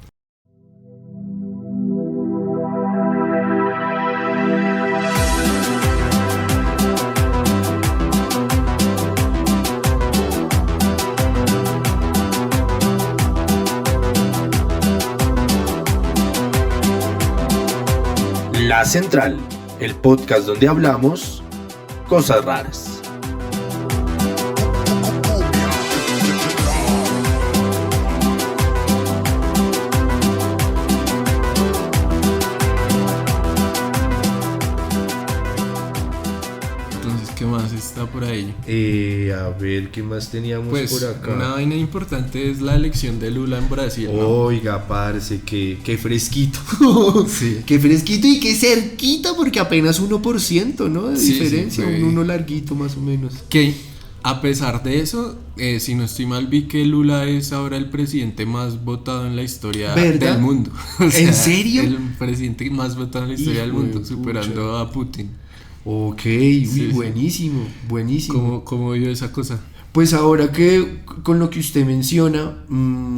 La Central, el podcast donde hablamos cosas raras. Entonces, ¿qué más está por ahí? A ver, ¿qué más teníamos pues, por acá? Una vaina importante es la elección de Lula en Brasil, ¿no? Oiga, parce, qué fresquito. Sí. Qué fresquito y qué cerquita, porque apenas 1%, ¿no? De diferencia, sí, un uno larguito más o menos. Que a pesar de eso, si no estoy mal, vi que Lula es ahora el presidente más votado en la historia ¿verdad? del mundo. O ¿En sea, serio? El presidente más votado en la historia del mundo, de superando pucha. a Putin. Ok, Sí. buenísimo, buenísimo. ¿Cómo vio esa cosa? Pues ahora que con lo que usted menciona,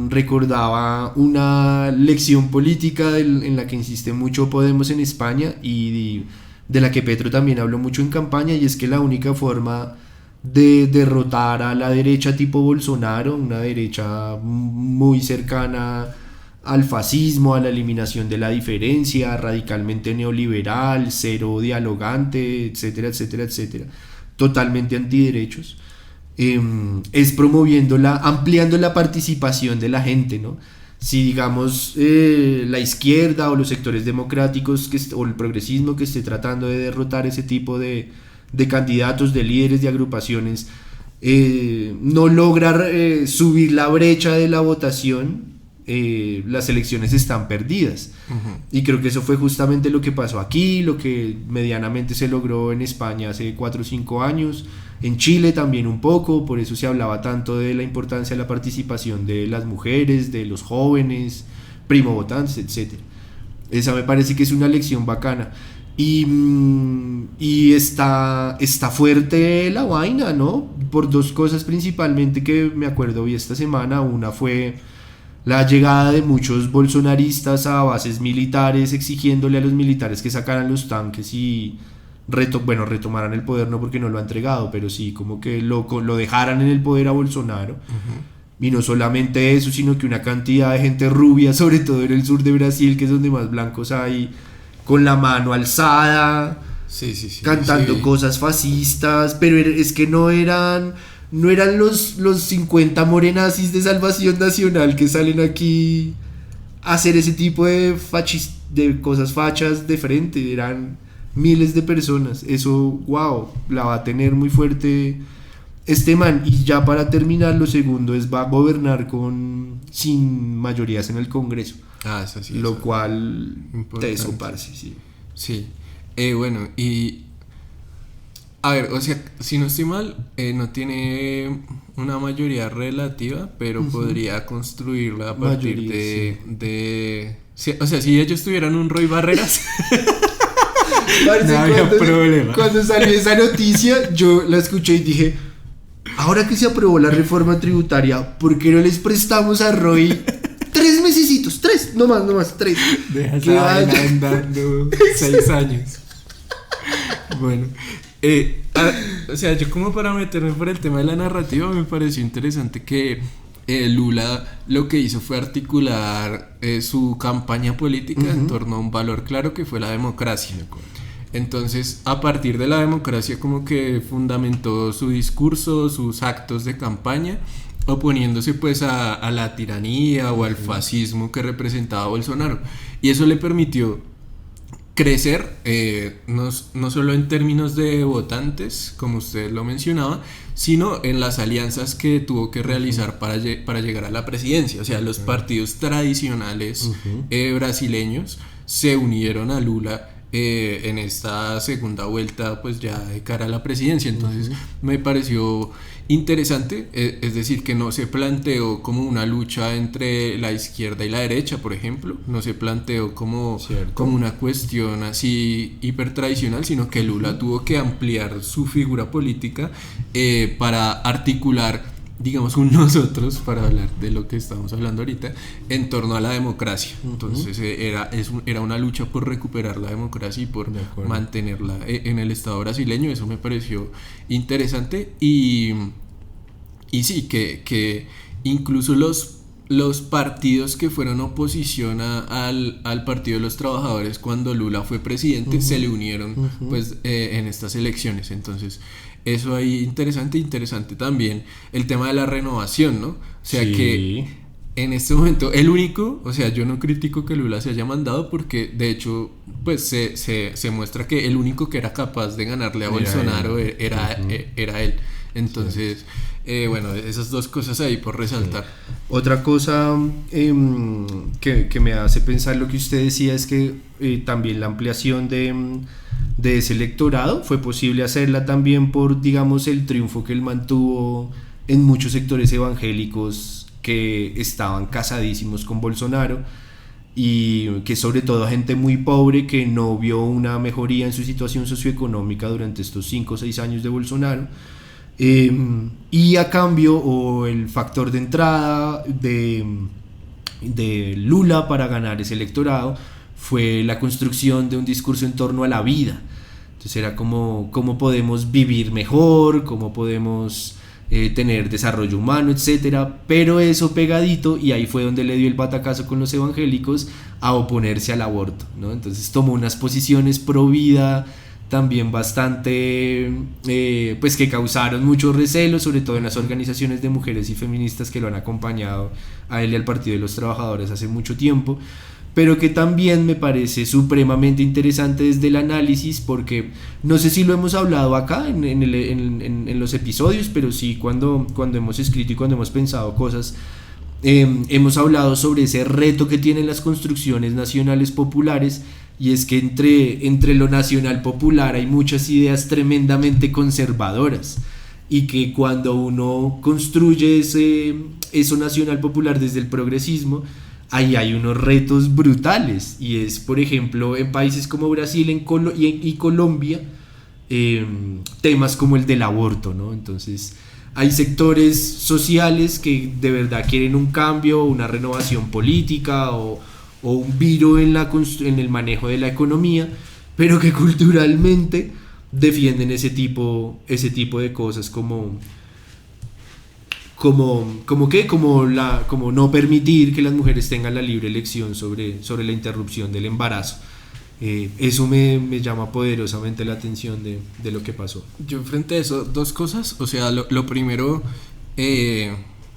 recordaba una lección política en la que insiste mucho Podemos en España y de la que Petro también habló mucho en campaña, y es que la única forma de derrotar a la derecha tipo Bolsonaro, una derecha muy cercana al fascismo, a la eliminación de la diferencia, radicalmente neoliberal, cero dialogante, etcétera, etcétera, etcétera, totalmente antiderechos, es ampliando la participación de la gente, ¿no? Si digamos la izquierda o los sectores democráticos o el progresismo que esté tratando de derrotar ese tipo de candidatos, de líderes, de agrupaciones, no logra subir la brecha de la votación, las elecciones están perdidas. Y creo que eso fue justamente lo que pasó aquí, lo que medianamente se logró en España hace 4 o 5 años, en Chile también un poco, por eso se hablaba tanto de la importancia de la participación de las mujeres, de los jóvenes, primo votantes, etc. Esa me parece que es una lección bacana. Y está fuerte la vaina, ¿no? Por dos cosas principalmente que me acuerdo vi esta semana. Una fue la llegada de muchos bolsonaristas a bases militares, exigiéndole a los militares que sacaran los tanques y retomaran el poder, no porque no lo ha entregado, pero sí como que lo dejaran en el poder a Bolsonaro. Y no solamente eso, sino que una cantidad de gente rubia, sobre todo en el sur de Brasil, que es donde más blancos hay, con la mano alzada, cantando cosas fascistas, pero es que no eran los 50 morenazis de Salvación Nacional que salen aquí a hacer ese tipo de cosas fachas de frente, eran miles de personas. Eso, wow, la va a tener muy fuerte este man. Y ya para terminar, lo segundo va a gobernar sin mayorías en el Congreso. Eso sí. Lo cual importante. Teso, parce, sí. Sí. Bueno, y a ver, o sea, si no estoy mal, no tiene una mayoría relativa, pero podría construirla a partir de o sea, si ellos tuvieran un Roy Barreras, no había problema. Cuando salió esa noticia, yo la escuché y dije, ahora que se aprobó la reforma tributaria, ¿por qué no les prestamos a Roy 3 mesecitos? 3, no más 3. Deja esa vaina andando 6 años. Bueno, o sea, yo como para meterme por el tema de la narrativa, me pareció interesante que Lula lo que hizo fue articular su campaña política en torno a un valor claro que fue la democracia. Entonces, a partir de la democracia como que fundamentó su discurso, sus actos de campaña, oponiéndose pues a la tiranía o al fascismo que representaba Bolsonaro. Y eso le permitió crecer, no solo en términos de votantes, como usted lo mencionaba, sino en las alianzas que tuvo que realizar para llegar a la presidencia. O sea, los partidos tradicionales brasileños se unieron a Lula en esta segunda vuelta, pues ya de cara a la presidencia. Entonces me pareció interesante, es decir, que no se planteó como una lucha entre la izquierda y la derecha, por ejemplo, no se planteó como una cuestión así hiper tradicional, sino que Lula tuvo que ampliar su figura política para articular, digamos, un nosotros, para hablar de lo que estamos hablando ahorita, en torno a la democracia. Entonces era una lucha por recuperar la democracia y por mantenerla en el Estado brasileño. Eso me pareció interesante y sí, que incluso los partidos que fueron oposición al Partido de los Trabajadores cuando Lula fue presidente se le unieron pues en estas elecciones. Entonces eso ahí interesante también el tema de la renovación, ¿no? O sea que en este momento el único, o sea, yo no critico que Lula se haya mandado, porque de hecho pues se muestra que el único que era capaz de ganarle a Bolsonaro era él. Entonces bueno, esas dos cosas ahí por resaltar. Otra cosa que me hace pensar lo que usted decía es que también la ampliación de ese electorado fue posible hacerla también por, digamos, el triunfo que él mantuvo en muchos sectores evangélicos que estaban casadísimos con Bolsonaro, y que sobre todo gente muy pobre que no vio una mejoría en su situación socioeconómica durante estos 5 o 6 años de Bolsonaro. Y a cambio, o el factor de entrada de Lula para ganar ese electorado fue la construcción de un discurso en torno a la vida. Entonces era como cómo podemos vivir mejor, cómo podemos tener desarrollo humano, etcétera. Pero eso pegadito, y ahí fue donde le dio el batacazo con los evangélicos, a oponerse al aborto, ¿no? Entonces tomó unas posiciones pro vida también bastante pues que causaron mucho recelo, sobre todo en las organizaciones de mujeres y feministas que lo han acompañado a él y al Partido de los Trabajadores hace mucho tiempo, pero que también me parece supremamente interesante desde el análisis, porque no sé si lo hemos hablado acá en los episodios, pero sí cuando hemos escrito y cuando hemos pensado cosas, hemos hablado sobre ese reto que tienen las construcciones nacionales populares. Y es que entre lo nacional popular hay muchas ideas tremendamente conservadoras, y que cuando uno construye eso nacional popular desde el progresismo, ahí hay unos retos brutales. Y es, por ejemplo, en países como Brasil y Colombia, temas como el del aborto, ¿no? Entonces hay sectores sociales que de verdad quieren un cambio, una renovación política o un viro en el manejo de la economía, pero que culturalmente defienden ese tipo de cosas como no permitir que las mujeres tengan la libre elección sobre la interrupción del embarazo. Eso me llama poderosamente la atención de lo que pasó. Yo frente a eso, dos cosas. O sea, lo primero,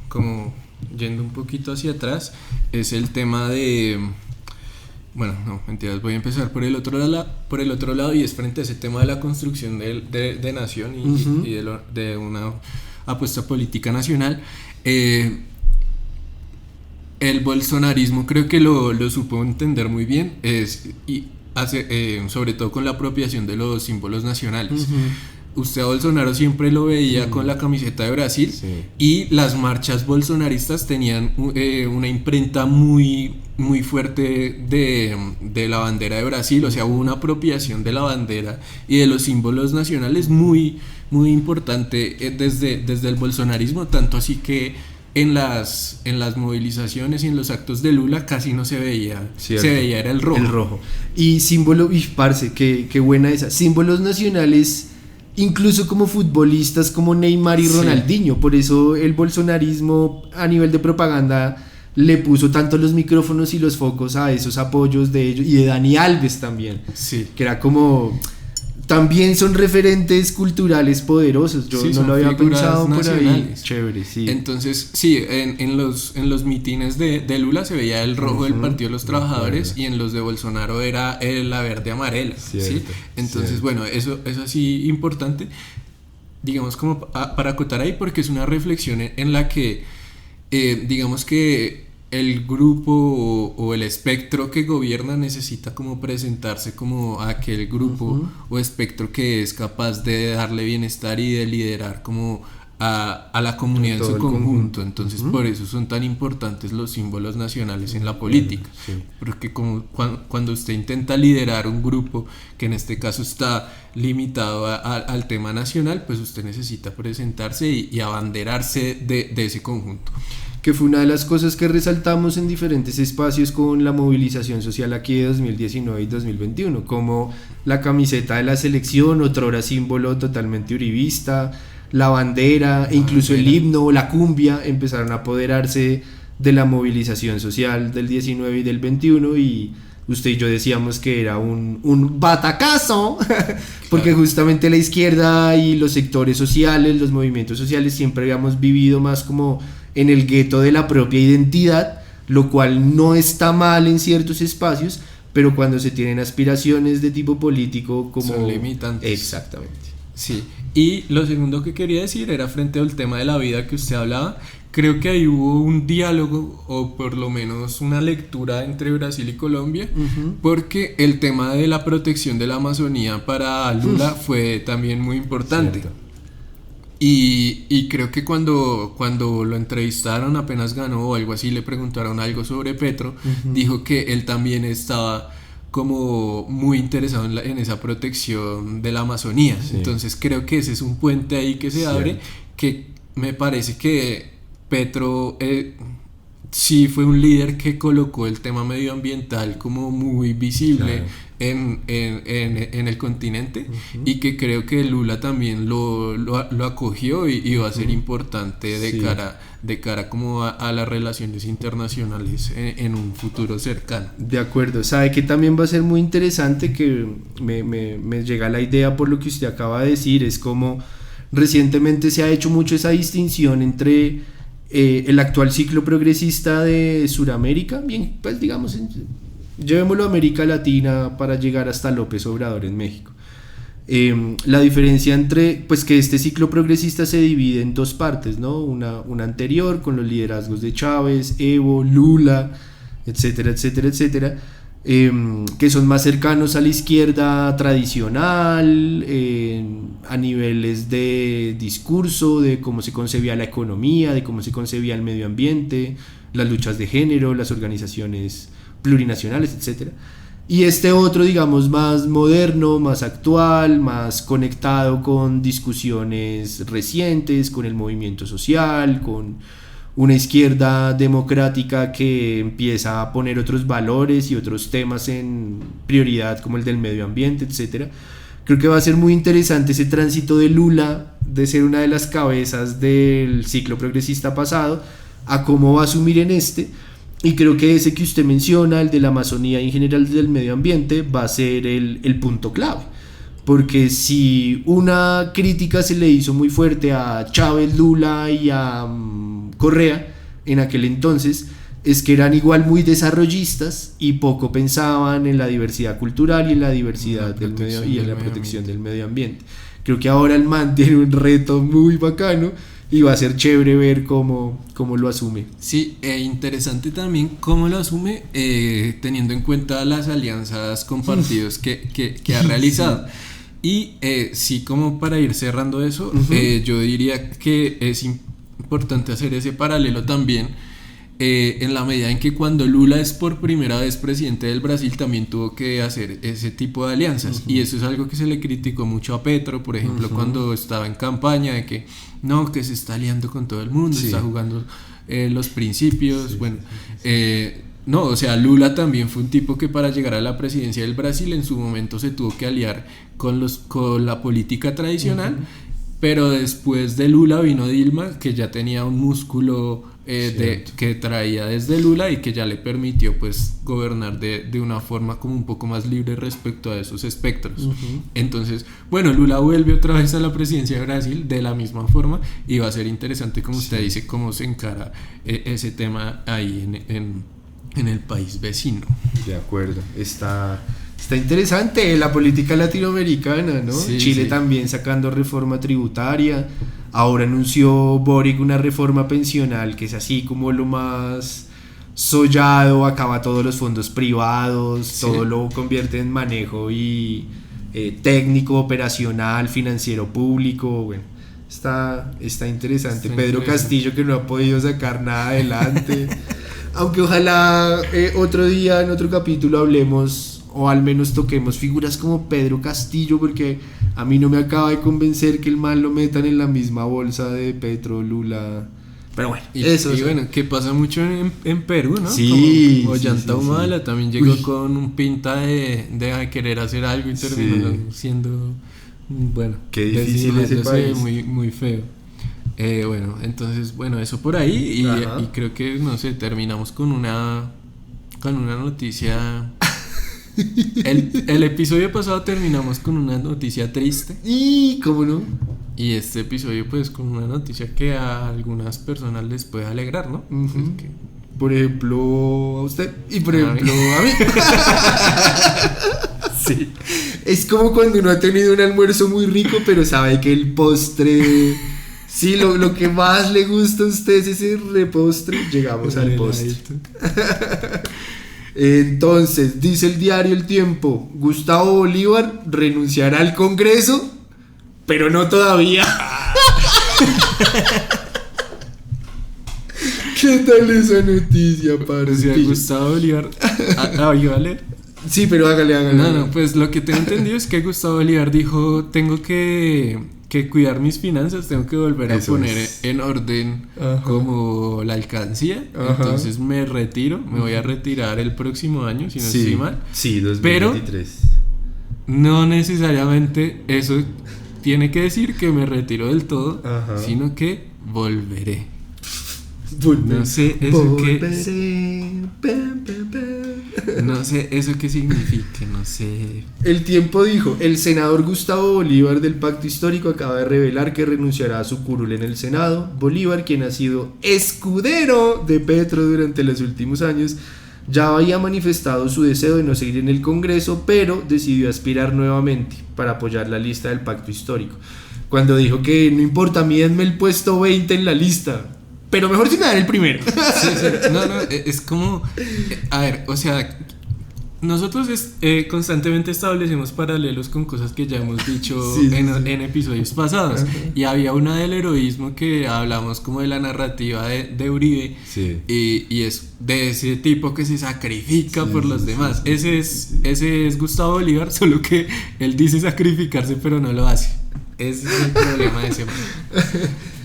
como yendo un poquito hacia atrás, es el tema de... Bueno, no, mentiras, voy a empezar por el otro lado, y es frente a ese tema de la construcción de nación y de una apuesta política nacional. El bolsonarismo creo que lo supo entender muy bien, sobre todo con la apropiación de los símbolos nacionales. Usted a Bolsonaro siempre lo veía con la camiseta de Brasil, y las marchas bolsonaristas tenían una imprenta muy, muy fuerte de la bandera de Brasil. O sea, hubo una apropiación de la bandera y de los símbolos nacionales muy, muy importante desde el bolsonarismo, tanto así que en las movilizaciones y en los actos de Lula casi no se veía. Cierto. Se veía era el rojo. Y símbolo, parce, qué buena esa. Símbolos nacionales incluso como futbolistas como Neymar y Ronaldinho. Por eso el bolsonarismo a nivel de propaganda le puso tanto los micrófonos y los focos a esos apoyos de ellos y de Dani Alves también, que era como... También son referentes culturales poderosos. Yo no lo había pensado por ahí. Chévere, sí. Entonces, sí, en los mítines de Lula se veía el rojo del Partido de los Trabajadores y en los de Bolsonaro era la verde amarela. ¿Sí? Entonces, bueno, eso así importante, digamos, como para acotar ahí, porque es una reflexión en la que, digamos que el grupo o el espectro que gobierna necesita como presentarse como aquel grupo o espectro que es capaz de darle bienestar y de liderar como a la comunidad en su conjunto. Entonces por eso son tan importantes los símbolos nacionales en la política, porque como cuando usted intenta liderar un grupo que en este caso está limitado al tema nacional, pues usted necesita presentarse y abanderarse de ese conjunto. Que fue una de las cosas que resaltamos en diferentes espacios con la movilización social aquí de 2019 y 2021, como la camiseta de la selección, otrora símbolo totalmente uribista, la bandera e incluso el himno, la cumbia, empezaron a apoderarse de la movilización social del 19 y del 21, y usted y yo decíamos que era un batacazo, porque justamente la izquierda y los sectores sociales, los movimientos sociales, siempre habíamos vivido más como en el gueto de la propia identidad, lo cual no está mal en ciertos espacios, pero cuando se tienen aspiraciones de tipo político como... Son limitantes. Exactamente. Sí, y lo segundo que quería decir era frente al tema de la vida que usted hablaba. Creo que ahí hubo un diálogo, o por lo menos una lectura entre Brasil y Colombia, porque el tema de la protección de la Amazonía para Lula fue también muy importante. Cierto. Y creo que cuando lo entrevistaron apenas ganó o algo así, le preguntaron algo sobre Petro, dijo que él también estaba como muy interesado en esa protección de la Amazonía. Entonces creo que ese es un puente ahí que se abre, que me parece que Petro sí fue un líder que colocó el tema medioambiental como muy visible en el continente, y que creo que Lula también lo acogió y va a ser importante de cara como a las relaciones internacionales en un futuro cercano. De acuerdo, sabe que también va a ser muy interesante, que me llega la idea por lo que usted acaba de decir, es como recientemente se ha hecho mucho esa distinción entre el actual ciclo progresista de Sudamérica, bien, pues digamos, llevémoslo a América Latina para llegar hasta López Obrador en México. La diferencia entre, pues que este ciclo progresista se divide en dos partes, ¿no? Una anterior con los liderazgos de Chávez, Evo, Lula, etcétera, etcétera, etcétera, que son más cercanos a la izquierda tradicional, a niveles de discurso, de cómo se concebía la economía, de cómo se concebía el medio ambiente, las luchas de género, las organizaciones plurinacionales, etcétera. Y este otro, digamos, más moderno, más actual, más conectado con discusiones recientes, con el movimiento social, con una izquierda democrática que empieza a poner otros valores y otros temas en prioridad, como el del medio ambiente, etcétera. Creo que va a ser muy interesante ese tránsito de Lula, de ser una de las cabezas del ciclo progresista pasado, a cómo va a asumir en este. Y creo que ese que usted menciona, el de la Amazonía y en general del medio ambiente, va a ser el punto clave. Porque si una crítica se le hizo muy fuerte a Chávez, Lula y a Correa en aquel entonces, es que eran igual muy desarrollistas y poco pensaban en la diversidad cultural y en la diversidad del medio y en la protección del medio ambiente. Creo que ahora el man tiene un reto muy bacano y va a ser chévere ver cómo lo asume. Sí, interesante también cómo lo asume, teniendo en cuenta las alianzas con partidos que ha realizado. Y sí, como para ir cerrando eso, yo diría que es importante hacer ese paralelo también, en la medida en que cuando Lula es por primera vez presidente del Brasil también tuvo que hacer ese tipo de alianzas, y eso es algo que se le criticó mucho a Petro, por ejemplo, cuando estaba en campaña, de que no, que se está aliando con todo el mundo, está jugando los principios, No, o sea, Lula también fue un tipo que para llegar a la presidencia del Brasil en su momento se tuvo que aliar con la política tradicional, pero después de Lula vino Dilma, que ya tenía un músculo que traía desde Lula y que ya le permitió pues gobernar de una forma como un poco más libre respecto a esos espectros. Entonces, bueno, Lula vuelve otra vez a la presidencia de Brasil de la misma forma y va a ser interesante, como usted dice, cómo se encara ese tema ahí en el país vecino. De acuerdo, está interesante la política latinoamericana, ¿no? Sí, Chile sí. también sacando reforma tributaria. Ahora anunció Boric una reforma pensional que es así como lo más sollado, acaba todos los fondos privados, Sí. todo lo convierte en manejo y técnico, operacional, financiero público. Bueno, está interesante. Está Pedro interesante. Castillo, que no ha podido sacar nada adelante. Aunque ojalá otro día en otro capítulo hablemos o al menos toquemos figuras como Pedro Castillo, porque a mí no me acaba de convencer que el man lo metan en la misma bolsa de Petro, Lula. Pero bueno, Y eso. bueno, que pasa mucho en Perú, ¿no? Sí, Como sí, Ollanta sí, sí. Humala también llegó Uy. con un pinta de querer hacer algo y terminó Sí. siendo, bueno, Qué difícil ese desinflándose país. muy, muy feo. Bueno, entonces, bueno, eso por ahí Ajá. y creo que, no sé, terminamos con una noticia. El episodio pasado terminamos con una noticia triste Y cómo no. y este episodio pues con una noticia que a algunas personas les puede alegrar, ¿no? Ujú. Pues que- Por ejemplo, a usted y por A ejemplo mí. a mí. Sí. Es como cuando uno ha tenido un almuerzo muy rico, pero sabe que el postre, sí, lo que más le gusta a usted es ese repostre. Llegamos al postre. Entonces, dice el diario El Tiempo, Gustavo Bolívar renunciará al Congreso, pero no todavía. ¿Qué tal esa noticia, O sea, parce? Gustavo Bolívar. ¿Yo vale? Sí, pero hágale. No, pues lo que tengo entendido es que Gustavo Bolívar dijo: tengo que cuidar mis finanzas, tengo que volver a Eso poner es. en orden Ajá. como la alcancía. Ajá. Entonces me voy a retirar el próximo año, si no estoy mal. Sí, 2023. No necesariamente eso tiene que decir que me retiro del todo, Ajá. sino que volveré. Volveré. No sé eso qué, Volveré. no sé eso qué significa, no sé. El Tiempo dijo, el senador Gustavo Bolívar del Pacto Histórico acaba de revelar que renunciará a su curul en el Senado. Bolívar, quien ha sido escudero de Petro durante los últimos años, ya había manifestado su deseo de no seguir en el Congreso, pero decidió aspirar nuevamente para apoyar la lista del Pacto Histórico. Cuando dijo que no importa, a mí denme el puesto 20 en la lista, pero mejor si me dan el primero. Sí, sí. No, es como, a ver, o sea, nosotros constantemente establecemos paralelos con cosas que ya hemos dicho Sí, sí, en episodios pasados. Ajá. Y había una del heroísmo que hablamos como de la narrativa de Uribe. Sí. Y es de ese tipo que se sacrifica Sí, por sí, los sí, demás. sí, Ese es Gustavo Bolívar, solo que él dice sacrificarse, pero no lo hace. Ese es el problema de ese hombre.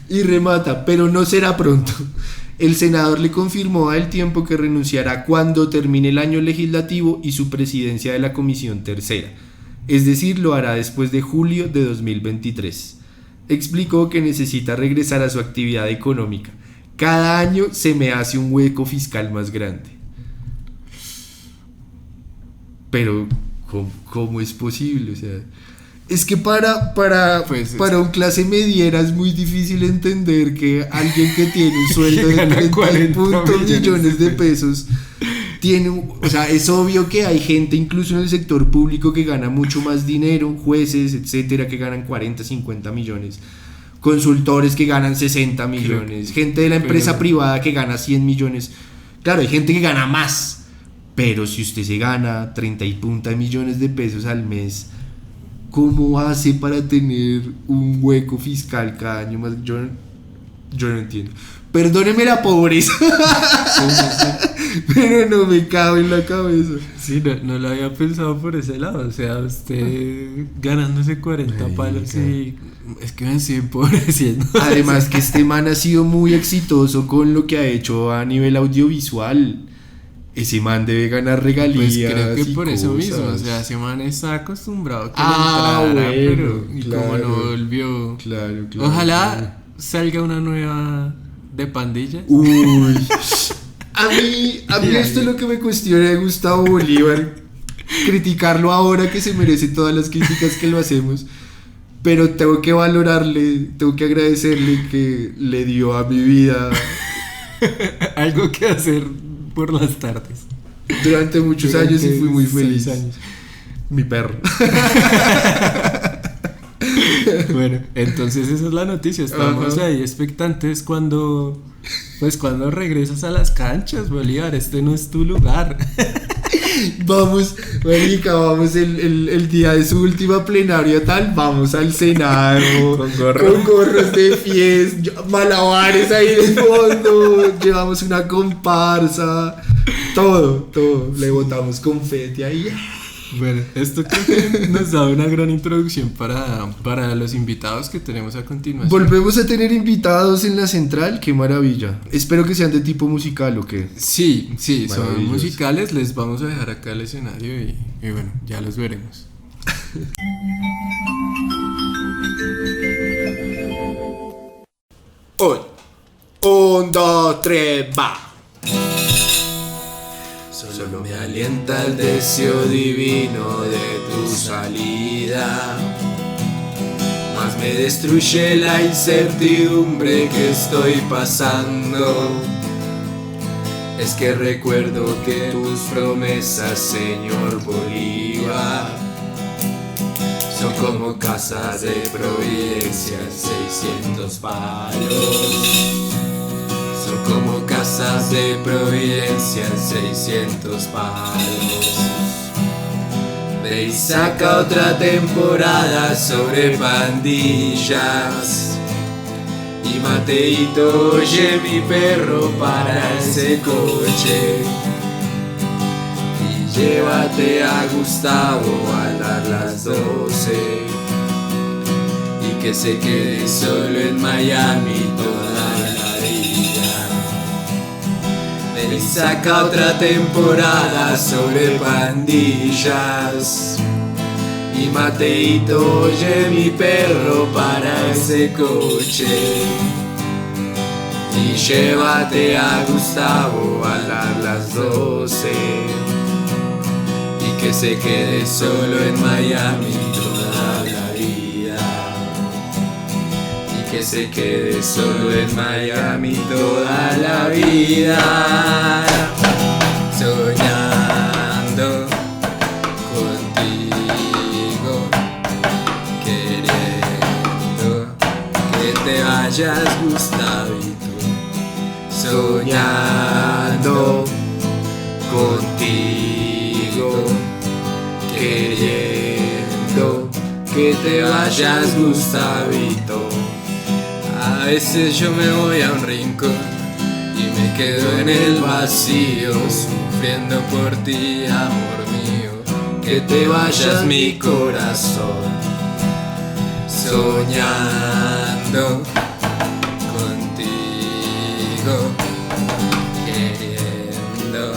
Y remata, pero no será pronto. El senador le confirmó a El Tiempo que renunciará cuando termine el año legislativo y su presidencia de la Comisión Tercera. Es decir, lo hará después de julio de 2023. Explicó que necesita regresar a su actividad económica. Cada año se me hace un hueco fiscal más grande. Pero, ¿cómo es posible? O sea, es que para Pues, un clase mediera es muy difícil entender que alguien que tiene un sueldo de Gana 30 40 millones de pesos tiene, o sea, es obvio que hay gente incluso en el sector público que gana mucho más dinero, jueces, etcétera, que ganan 40, 50 millones. Consultores que ganan 60 millones, gente de la empresa privada que gana 100 millones. Claro, hay gente que gana más, pero si usted se gana 30 y punta millones de pesos al mes, ¿cómo hace para tener un hueco fiscal cada año más? Yo no entiendo. Perdóneme la pobreza, pero no me cabe en la cabeza. Sí, no lo había pensado por ese lado. O sea, usted ganándose 40 palos y es que me estoy empobreciendo. Además que este man ha sido muy exitoso con lo que ha hecho a nivel audiovisual. ese man debe ganar Pues regalías. creo que y por eso cosas. mismo, o sea, ese man está acostumbrado a que Ah, le entrara, bueno, pero y como claro. no volvió. Claro. Ojalá salga una nueva de pandillas. Uy. A mí esto es lo que me cuestiona de Gustavo Bolívar. Criticarlo ahora que se merece todas las críticas que lo hacemos. Pero tengo que valorarle, tengo que agradecerle que le dio a mi vida Algo que hacer por las tardes. durante muchos años y fui muy 6 feliz. años. Mi perro. Bueno, entonces esa es la noticia. Estamos Ajá. ahí expectantes cuando regresas a las canchas, Bolívar. Este no es tu lugar. Vamos, marica, vamos el día de su última plenaria tal, vamos al Senado Con gorro. con gorros de fiesta, malabares ahí de fondo, llevamos una comparsa, todo, le botamos confeti ahí. Bueno, esto creo que nos da una gran introducción para los invitados que tenemos a continuación. Volvemos a tener invitados en la central, qué maravilla. Espero que sean de tipo musical o qué. Sí, son Maravilloso. musicales. Les vamos a dejar acá el escenario y bueno, ya los veremos. Un, dos, tres, va. Solo me alienta el deseo divino de tu salida, más me destruye la incertidumbre que estoy pasando. Es que recuerdo que tus promesas, señor Bolívar, son como casas de Providencia, 600 palos. Son como casas de Providencia, 600 palos. Ve y saca otra temporada sobre pandillas. Y Mateito, oye mi perro, para ese coche. Y llévate a Gustavo a dar las 12. Y que se quede solo en Miami toda la vida. Ven y saca otra temporada sobre pandillas. Y Mateito, oye mi perro, para ese coche. Y llévate a Gustavo a dar las 12. Y que se quede solo en Miami toda la vida. Y que se quede solo en Miami toda la vida. Soñando contigo, queriendo que te vayas, Gustavito. Soñando contigo, queriendo que te vayas, Gustavito. A veces yo me voy a un rincón y me quedo en el vacío, sufriendo por ti, amor mío. Que te vayas, mi corazón. Soñando contigo, queriendo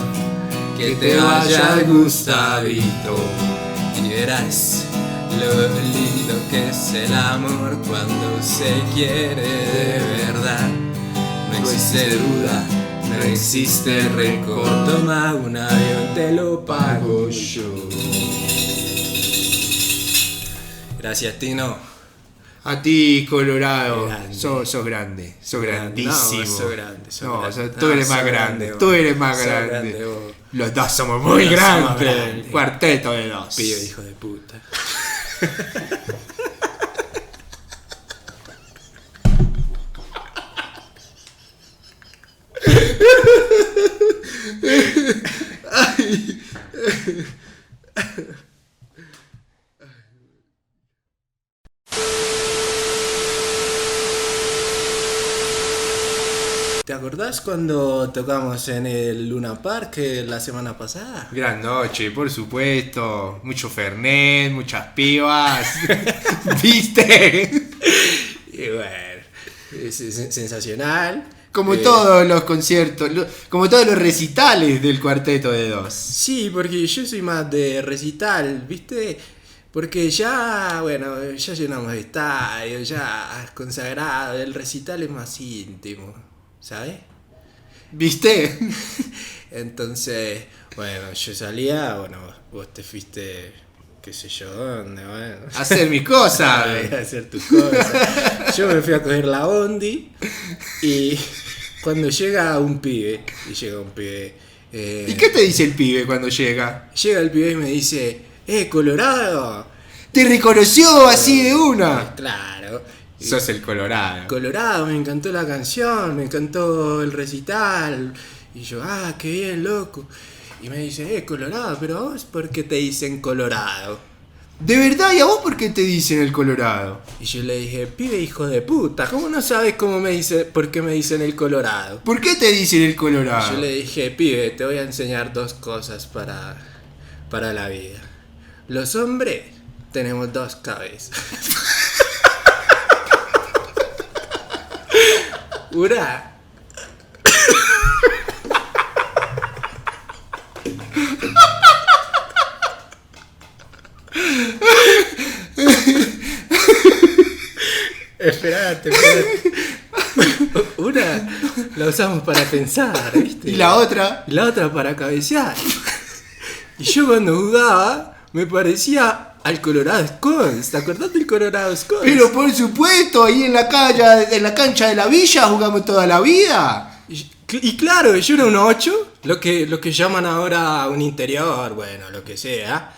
que te vayas, Gustavito. Y verás lo lindo que es el amor cuando se quiere de verdad. No existe duda, no existe rencor. Toma un avión, te lo pago yo. Gracias, Tino. A ti, Colorado, Grande. sos grande, sos grandísimo. No, sos grande, sos No, grande. o sea, tú eres No, más sos grande, grande, vos. tú eres más Sos grande. grande, vos. Los dos somos muy Los dos somos grandes. grandes. Cuarteto de dos. Pío, hijo de puta. ¿Te acordás cuando tocamos en el Luna Park la semana pasada? Gran noche, por supuesto. Mucho Fernet, muchas pibas. ¿Viste? Y bueno, es sensacional. Como todos los conciertos, como todos los recitales del Cuarteto de Dos. Sí, porque yo soy más de recital, ¿viste? Porque ya, bueno, ya llenamos estadios, ya consagrado, el recital es más íntimo, ¿sabes? ¿Viste? Entonces, bueno, yo salía, bueno, vos te fuiste, qué sé yo, ¿dónde? Bueno. Hacer mis cosas. A hacer tus cosas. Yo me fui a coger la bondi y cuando llega un pibe, ¿Y qué te dice el pibe cuando llega? Llega el pibe y me dice, Colorado. Te reconoció así de una. Claro. Sos el Colorado. Colorado, me encantó la canción, me encantó el recital. Y yo, qué bien, loco. Y me dice, Colorado, pero a vos, ¿por qué te dicen Colorado? ¿De verdad? ¿Y a vos por qué te dicen el Colorado? Y yo le dije, pibe hijo de puta, ¿cómo no sabes por qué me dicen el Colorado? ¿Por qué te dicen el Colorado? Yo le dije, pibe, te voy a enseñar 2 cosas para la vida. Los hombres tenemos 2 cabezas. Una. Esperate. Una la usamos para pensar, ¿viste? ¿Y la otra? Y la otra para cabecear. Y yo cuando jugaba me parecía al Colorado Scones. ¿Te acordás del Colorado Scones? Pero por supuesto, ahí en la cancha de la villa jugamos toda la vida. Y claro, yo era un 8, lo que llaman ahora un interior, bueno, lo que sea.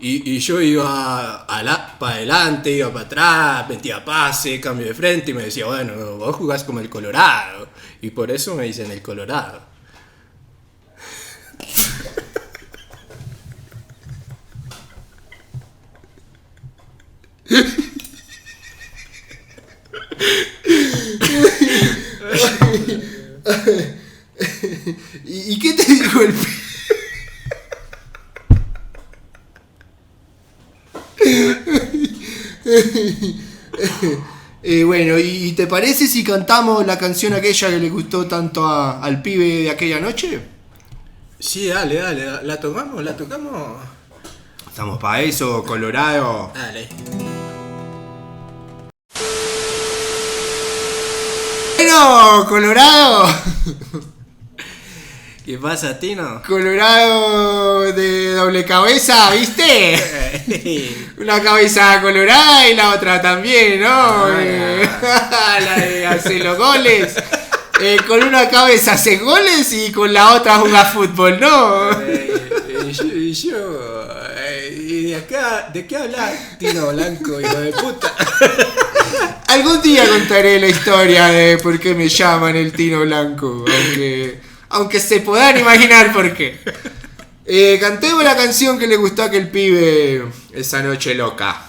Y yo iba para adelante, iba para atrás, metía pase, cambio de frente y me decía, bueno, vos jugás como el Colorado. Y por eso me dicen el Colorado. ¿Y qué te dijo el pibe? Bueno, ¿y te parece si cantamos la canción aquella que le gustó tanto al pibe de aquella noche? Sí, dale, ¿la tocamos? Estamos para eso, Colorado. Dale. Bueno, Colorado. ¿Qué pasa, Tino? Colorado de doble cabeza, ¿viste? Una cabeza colorada y la otra también, ¿no? La de hacer los goles. Con una cabeza hace goles y con la otra juega fútbol, ¿no? ¿Y de qué hablas, Tino Blanco, hijo de puta? Algún día contaré la historia de por qué me llaman el Tino Blanco, aunque se puedan imaginar por qué. Cantemos la canción que le gustó a aquel pibe esa noche loca.